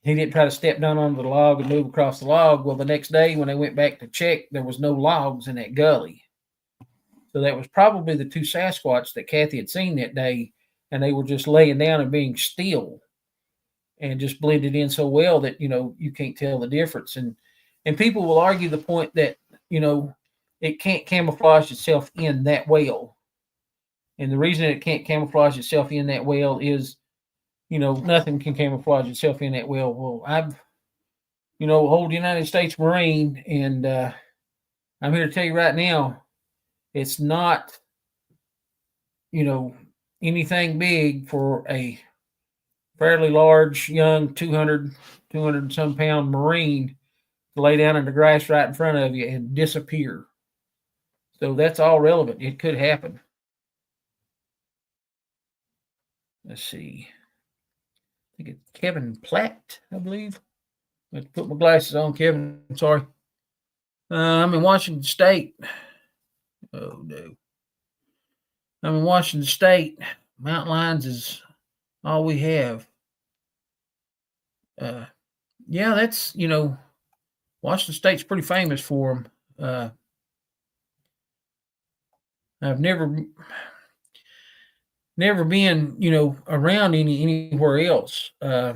he didn't try to step down onto the log and move across the log. Well, the next day when they went back to check, there was no logs in that gully. So that was probably the two Sasquatch that Kathy had seen that day, and they were just laying down and being still and just blended in so well that, you can't tell the difference. And people will argue the point that, it can't camouflage itself in that well. And the reason it can't camouflage itself in that well is, nothing can camouflage itself in that well. Well, I've, old United States Marine, and I'm here to tell you right now, it's not, anything big for a fairly large, young 200 and some pound Marine to lay down in the grass right in front of you and disappear. So that's all relevant. It could happen. Let's see. I think it's Kevin Platt, I believe. I have to put my glasses on, Kevin. I'm sorry. I'm in Washington State. Oh, no. I'm in Washington State. Mountain lions is all we have. Yeah, that's, Washington State's pretty famous for them. I've never been, around anywhere else. All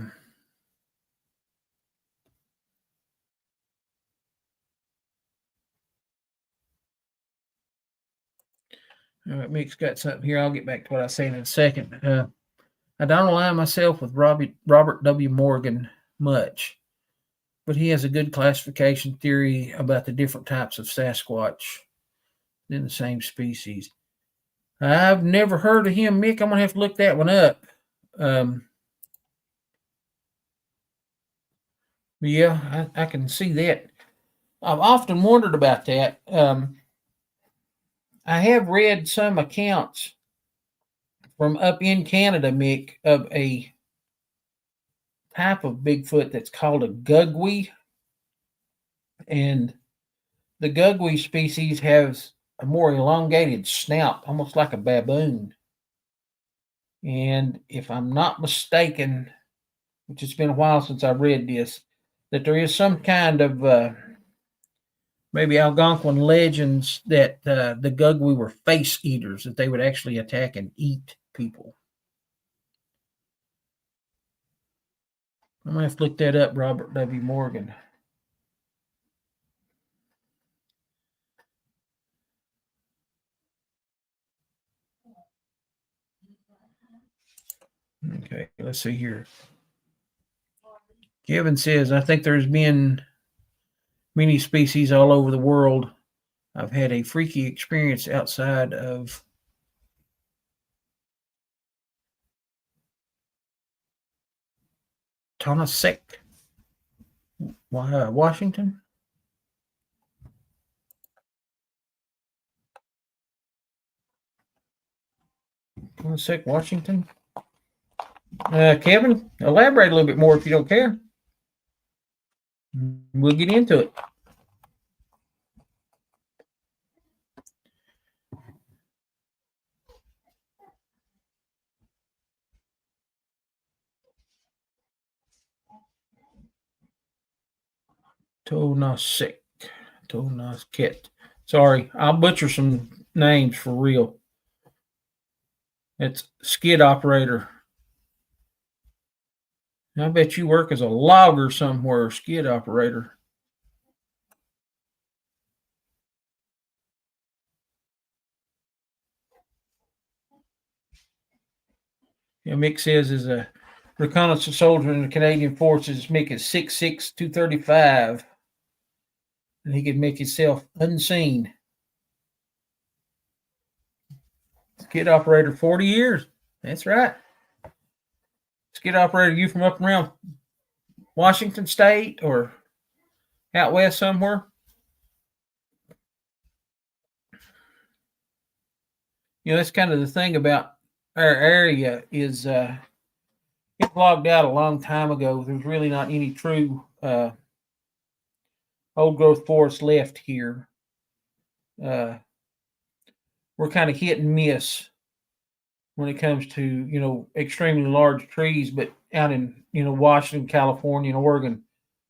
right, Mick's got something here. I'll get back to what I was saying in a second. I don't align myself with Robert W. Morgan much, but he has a good classification theory about the different types of Sasquatch in the same species. I've never heard of him, Mick. I'm going to have to look that one up. Yeah, I can see that. I've often wondered about that. I have read some accounts from up in Canada, Mick, of a type of Bigfoot that's called a gugwe. And the gugwe species has a more elongated snout, almost like a baboon. And if I'm not mistaken, which it's been a while since I read this, that there is some kind of maybe Algonquin legends that the gugwe were face eaters, that they would actually attack and eat people. I'm going to have to look that up, Robert W. Morgan. Okay, let's see here. Kevin says, I think there's been many species all over the world. I've had a freaky experience outside of Tonasek, Washington. Tonasek, Washington. Kevin, elaborate a little bit more if you don't care. We'll get into it. Tonasek. Sorry, I'll butcher some names for real. It's skid operator. I bet you work as a logger somewhere, skid operator. Yeah, Mick says is a reconnaissance soldier in the Canadian Forces. Mick is 6'6", 235. And he could make himself unseen. Skid operator, 40 years. That's right. Skid operator, you from up around Washington State or out west somewhere? You know, that's kind of the thing about our area is it logged out a long time ago. There's really not any true old growth forest left here. We're kind of hit and miss when it comes to, you know, extremely large trees, but out in, you know, Washington, California, and Oregon,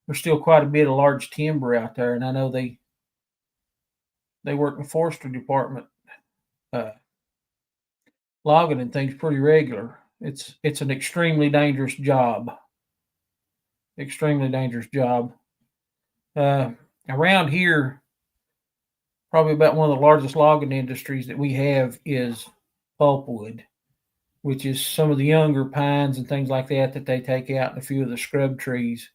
there's still quite a bit of large timber out there. And I know they work in the forestry department logging and things pretty regular. It's an extremely dangerous job. Extremely dangerous job. Around here, probably about one of the largest logging industries that we have is pulpwood, which is some of the younger pines and things like that they take out, and a few of the scrub trees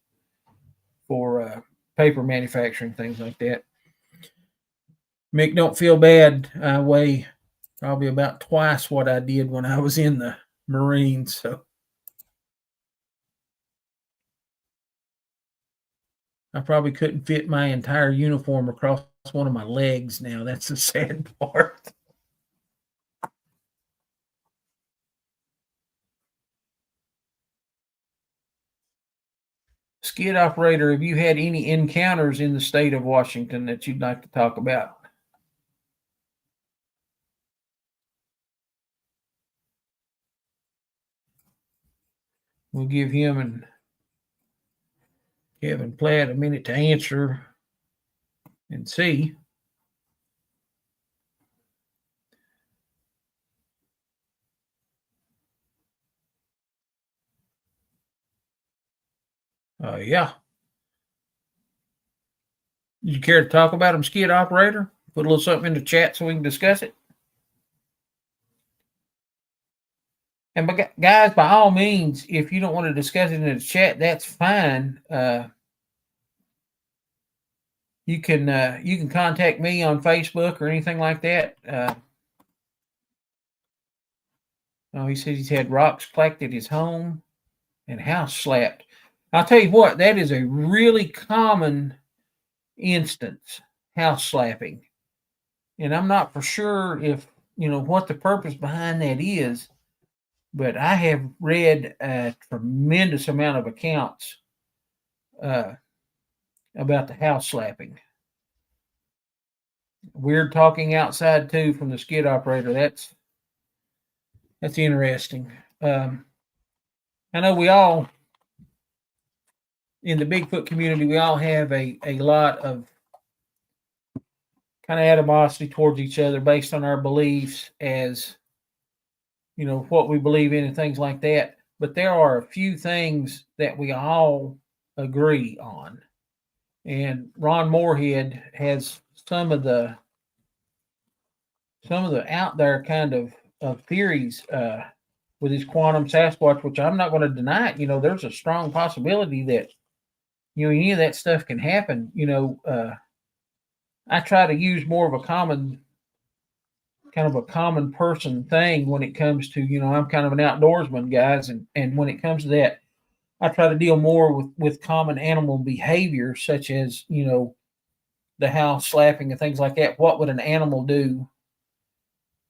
for paper manufacturing, things like that. Mick, don't feel bad. I weigh probably about twice what I did when I was in the Marines. So I probably couldn't fit my entire uniform across one of my legs now. That's the sad part. Skid operator, have you had any encounters in the state of Washington that you'd like to talk about? We'll give him and Kevin Platt a minute to answer and see. Yeah. Did you care to talk about him, skid operator? Put a little something in the chat so we can discuss it. And guys, by all means, if you don't want to discuss it in the chat, that's fine. You can contact me on Facebook or anything like that. He says he's had rocks clacked at his home and house slapped. I'll tell you what, that is a really common instance, house slapping. And I'm not for sure if, you know, what the purpose behind that is. but I have read a tremendous amount of accounts about the house slapping. Weird talking outside too from the skid operator. That's interesting. I know we all in the Bigfoot community, we all have a lot of kind of animosity towards each other based on our beliefs, as what we believe in and things like that. But there are a few things that we all agree on. And Ron Moorhead has some of the out there kind of theories with his quantum Sasquatch, which I'm not going to deny it. There's a strong possibility that any of that stuff can happen. I try to use more of a common person thing when it comes to, I'm kind of an outdoorsman, guys, and when it comes to that, I try to deal more with common animal behavior, such as, the house slapping and things like that. What would an animal do?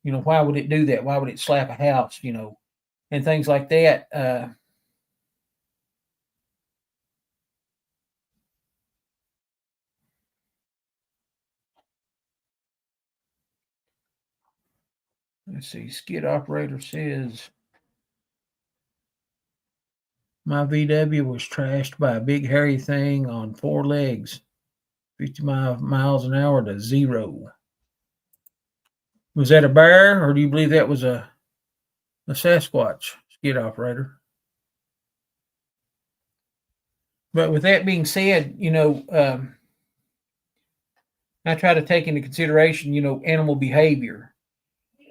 Why would it do that? Why would it slap a house? And things like that. Let's see. Skid operator says my VW was trashed by a big hairy thing on 4 legs, 55 miles an hour to 0. Was that a bear, or do you believe that was a Sasquatch, skid operator? But with that being said, I try to take into consideration, animal behavior.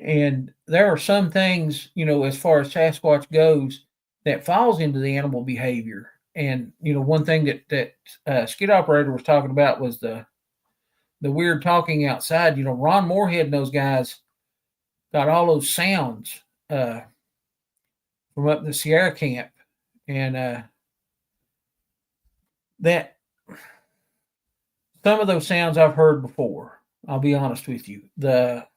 And there are some things, as far as Sasquatch goes, that falls into the animal behavior. And, one thing that skid operator was talking about was the weird talking outside. Ron Moorhead and those guys got all those sounds from up in the Sierra camp. And that some of those sounds I've heard before. I'll be honest with you. The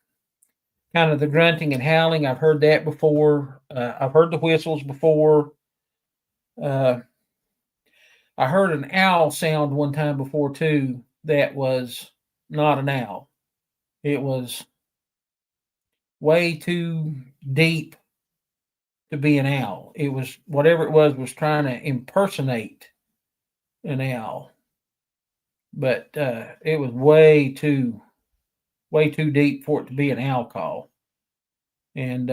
kind of the grunting and howling, I've heard that before. I've heard the whistles before. I heard an owl sound one time before too. That was not an owl. It was way too deep to be an owl. It was whatever it was trying to impersonate an owl. But it was way too deep for it to be an owl call. And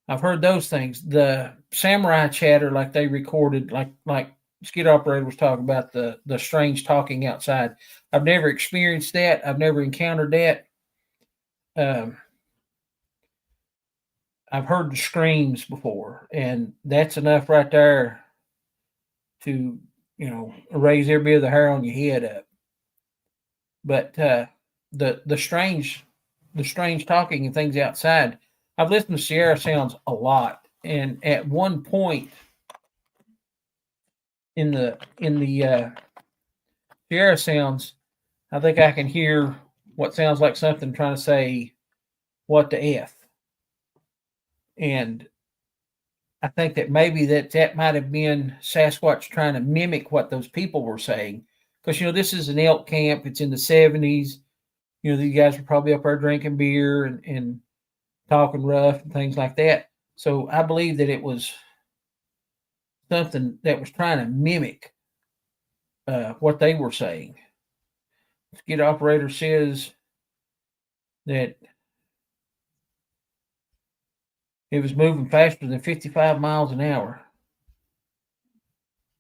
I've heard those things. The samurai chatter, like they recorded, like skid operator was talking about the strange talking outside. I've never experienced that. I've never encountered that. I've heard the screams before, and that's enough right there to, raise every bit of the hair on your head up. But the strange talking and things outside, I've listened to Sierra sounds a lot, and at one point in the Sierra sounds, I think I can hear what sounds like something trying to say, "What the F?" And I think that maybe that might have been Sasquatch trying to mimic what those people were saying. Because, this is an elk camp. It's in the 70s. The guys were probably up there drinking beer and talking rough and things like that. So I believe that it was something that was trying to mimic what they were saying. Skid operator says that it was moving faster than 55 miles an hour.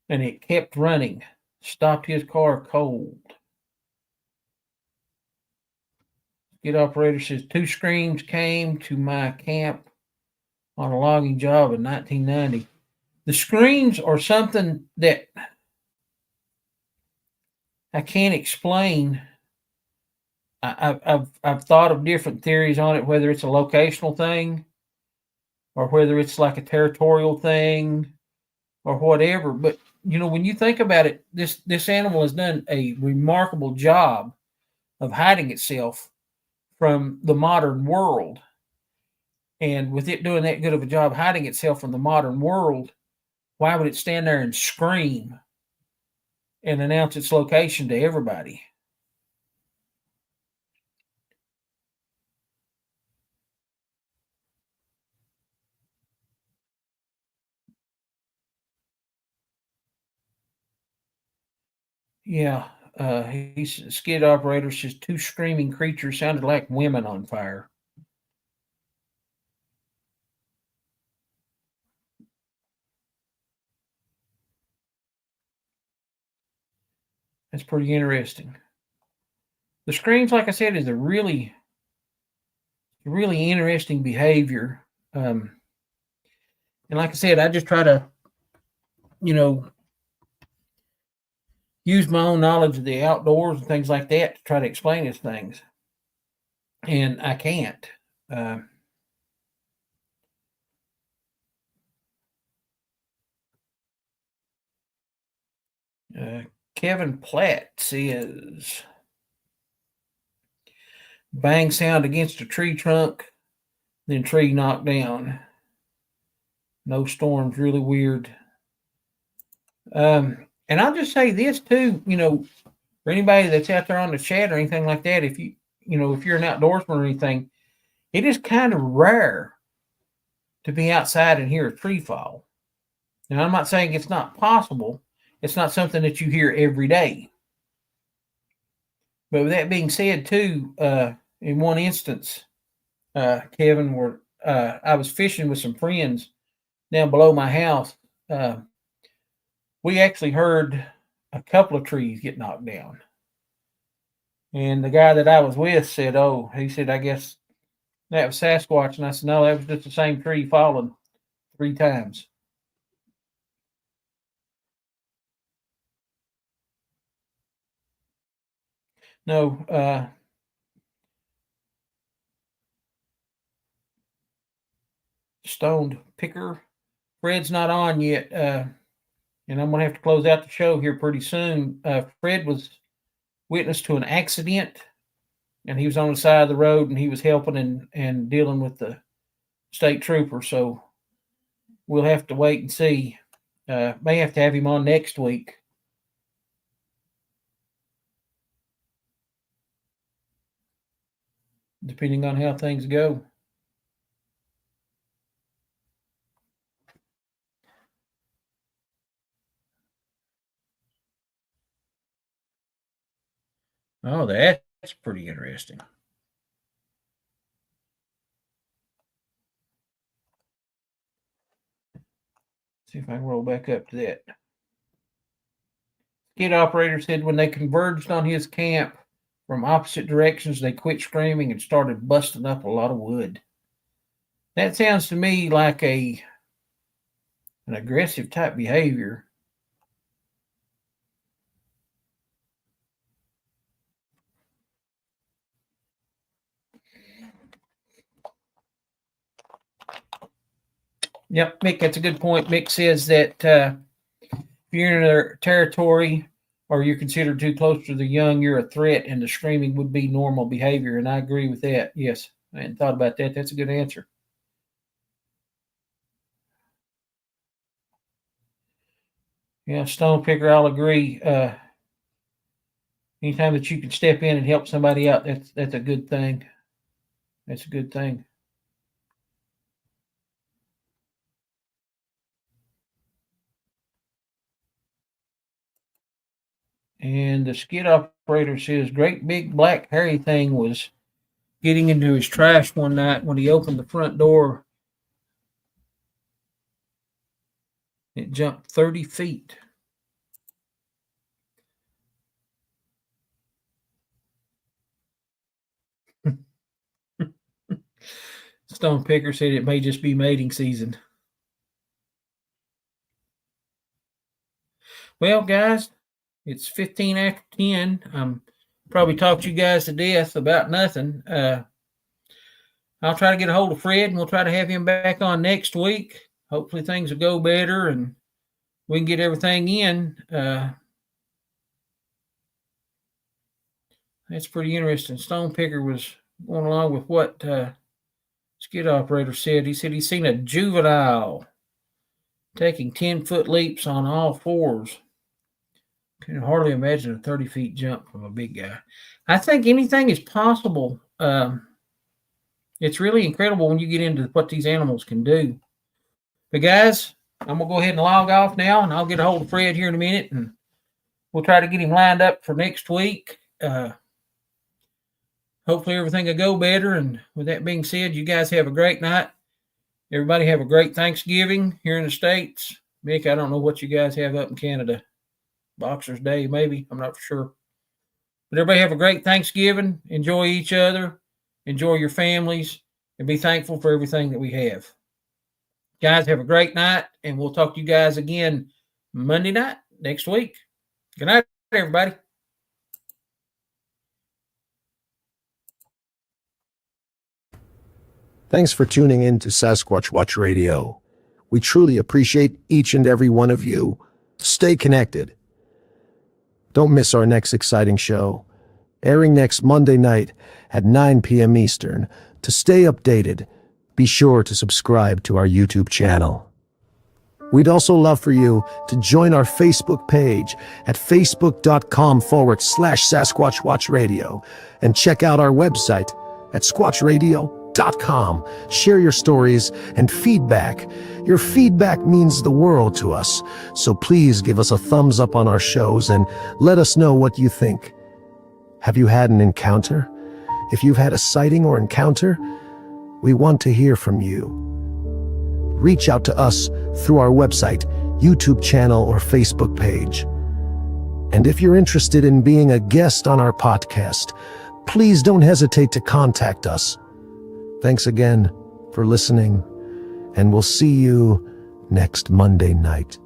And it kept running. Stopped his car cold. Skid operator says 2 screams came to my camp on a logging job in 1990. The screams are something that I can't explain. I've thought of different theories on it, whether it's a locational thing or whether it's like a territorial thing or whatever. But, when you think about it, this animal has done a remarkable job of hiding itself from the modern world. And with it doing that good of a job hiding itself from the modern world, why would it stand there and scream and announce its location to everybody? Yeah, he's a skid operator says two screaming creatures sounded like women on fire. That's pretty interesting. The screams, like I said, is a really interesting behavior. And like I said, I just try to, you know, use my own knowledge of the outdoors and things like that to try to explain these things. And I can't. Uh, uh, Kevin Platt says, bang sound against a tree trunk, then tree knocked down. No storms, really weird. And I'll just say this too, for anybody that's out there on the chat or anything like that, if if you're an outdoorsman or anything, it is kind of rare to be outside and hear a tree fall. Now, I'm not saying it's not possible. It's not something that you hear every day. But with that being said, too, in one instance, Kevin, where I was fishing with some friends down below my house, we actually heard a couple of trees get knocked down. And the guy that I was with said, "Oh," he said, "I guess that was Sasquatch." And I said, "No, that was just the same tree falling 3 times." No, stoned picker. Fred's not on yet, and I'm gonna have to close out the show here pretty soon. Fred was witness to an accident, and he was on the side of the road, and he was helping and dealing with the state trooper. So we'll have to wait and see. May have to have him on next week. Depending on how things go. Oh, that's pretty interesting. See if I can roll back up to that. Skid operator said when they converged on his camp from opposite directions, they quit screaming and started busting up a lot of wood. That sounds to me like an aggressive type behavior. Yep, Mick, that's a good point. Mick says that if you're in their territory or you're considered too close to the young, you're a threat, and the screaming would be normal behavior. And I agree with that. Yes, I hadn't thought about that. That's a good answer. Yeah, stone picker, I'll agree. Anytime that you can step in and help somebody out, that's a good thing. That's a good thing. And the skid operator says, great big black hairy thing was getting into his trash one night when he opened the front door. It jumped 30 feet. Stone Picker said it may just be mating season. Well, guys, it's 15 after 10. I'm probably talked you guys to death about nothing. I'll try to get a hold of Fred, and we'll try to have him back on next week. Hopefully things will go better and we can get everything in. That's pretty interesting. Stone Picker was going along with what skid operator said. He said he's seen a juvenile taking 10-foot leaps on all fours. Can hardly imagine a 30-feet jump from a big guy. I think anything is possible. It's really incredible when you get into what these animals can do. But guys, I'm going to go ahead and log off now, and I'll get a hold of Fred here in a minute, and we'll try to get him lined up for next week. Hopefully everything will go better. And with that being said, you guys have a great night. Everybody have a great Thanksgiving here in the States. Mick, I don't know what you guys have up in Canada. Boxer's Day, maybe. I'm not for sure. But everybody have a great Thanksgiving. Enjoy each other. Enjoy your families. And be thankful for everything that we have. Guys, have a great night. And we'll talk to you guys again Monday night next week. Good night, everybody. Thanks for tuning in to Sasquatch Watch Radio. We truly appreciate each and every one of you. Stay connected. Don't miss our next exciting show, airing next Monday night at 9 p.m. Eastern. To stay updated, be sure to subscribe to our YouTube channel. We'd also love for you to join our Facebook page at facebook.com/Sasquatch Watch Radio and check out our website at squatchradio.com. Share your stories and feedback. Your feedback means the world to us, so please give us a thumbs up on our shows and let us know what you think. Have you had an encounter? If you've had a sighting or encounter, we want to hear from you. Reach out to us through our website, YouTube channel, or Facebook page. And if you're interested in being a guest on our podcast, please don't hesitate to contact us. Thanks again for listening, and we'll see you next Monday night.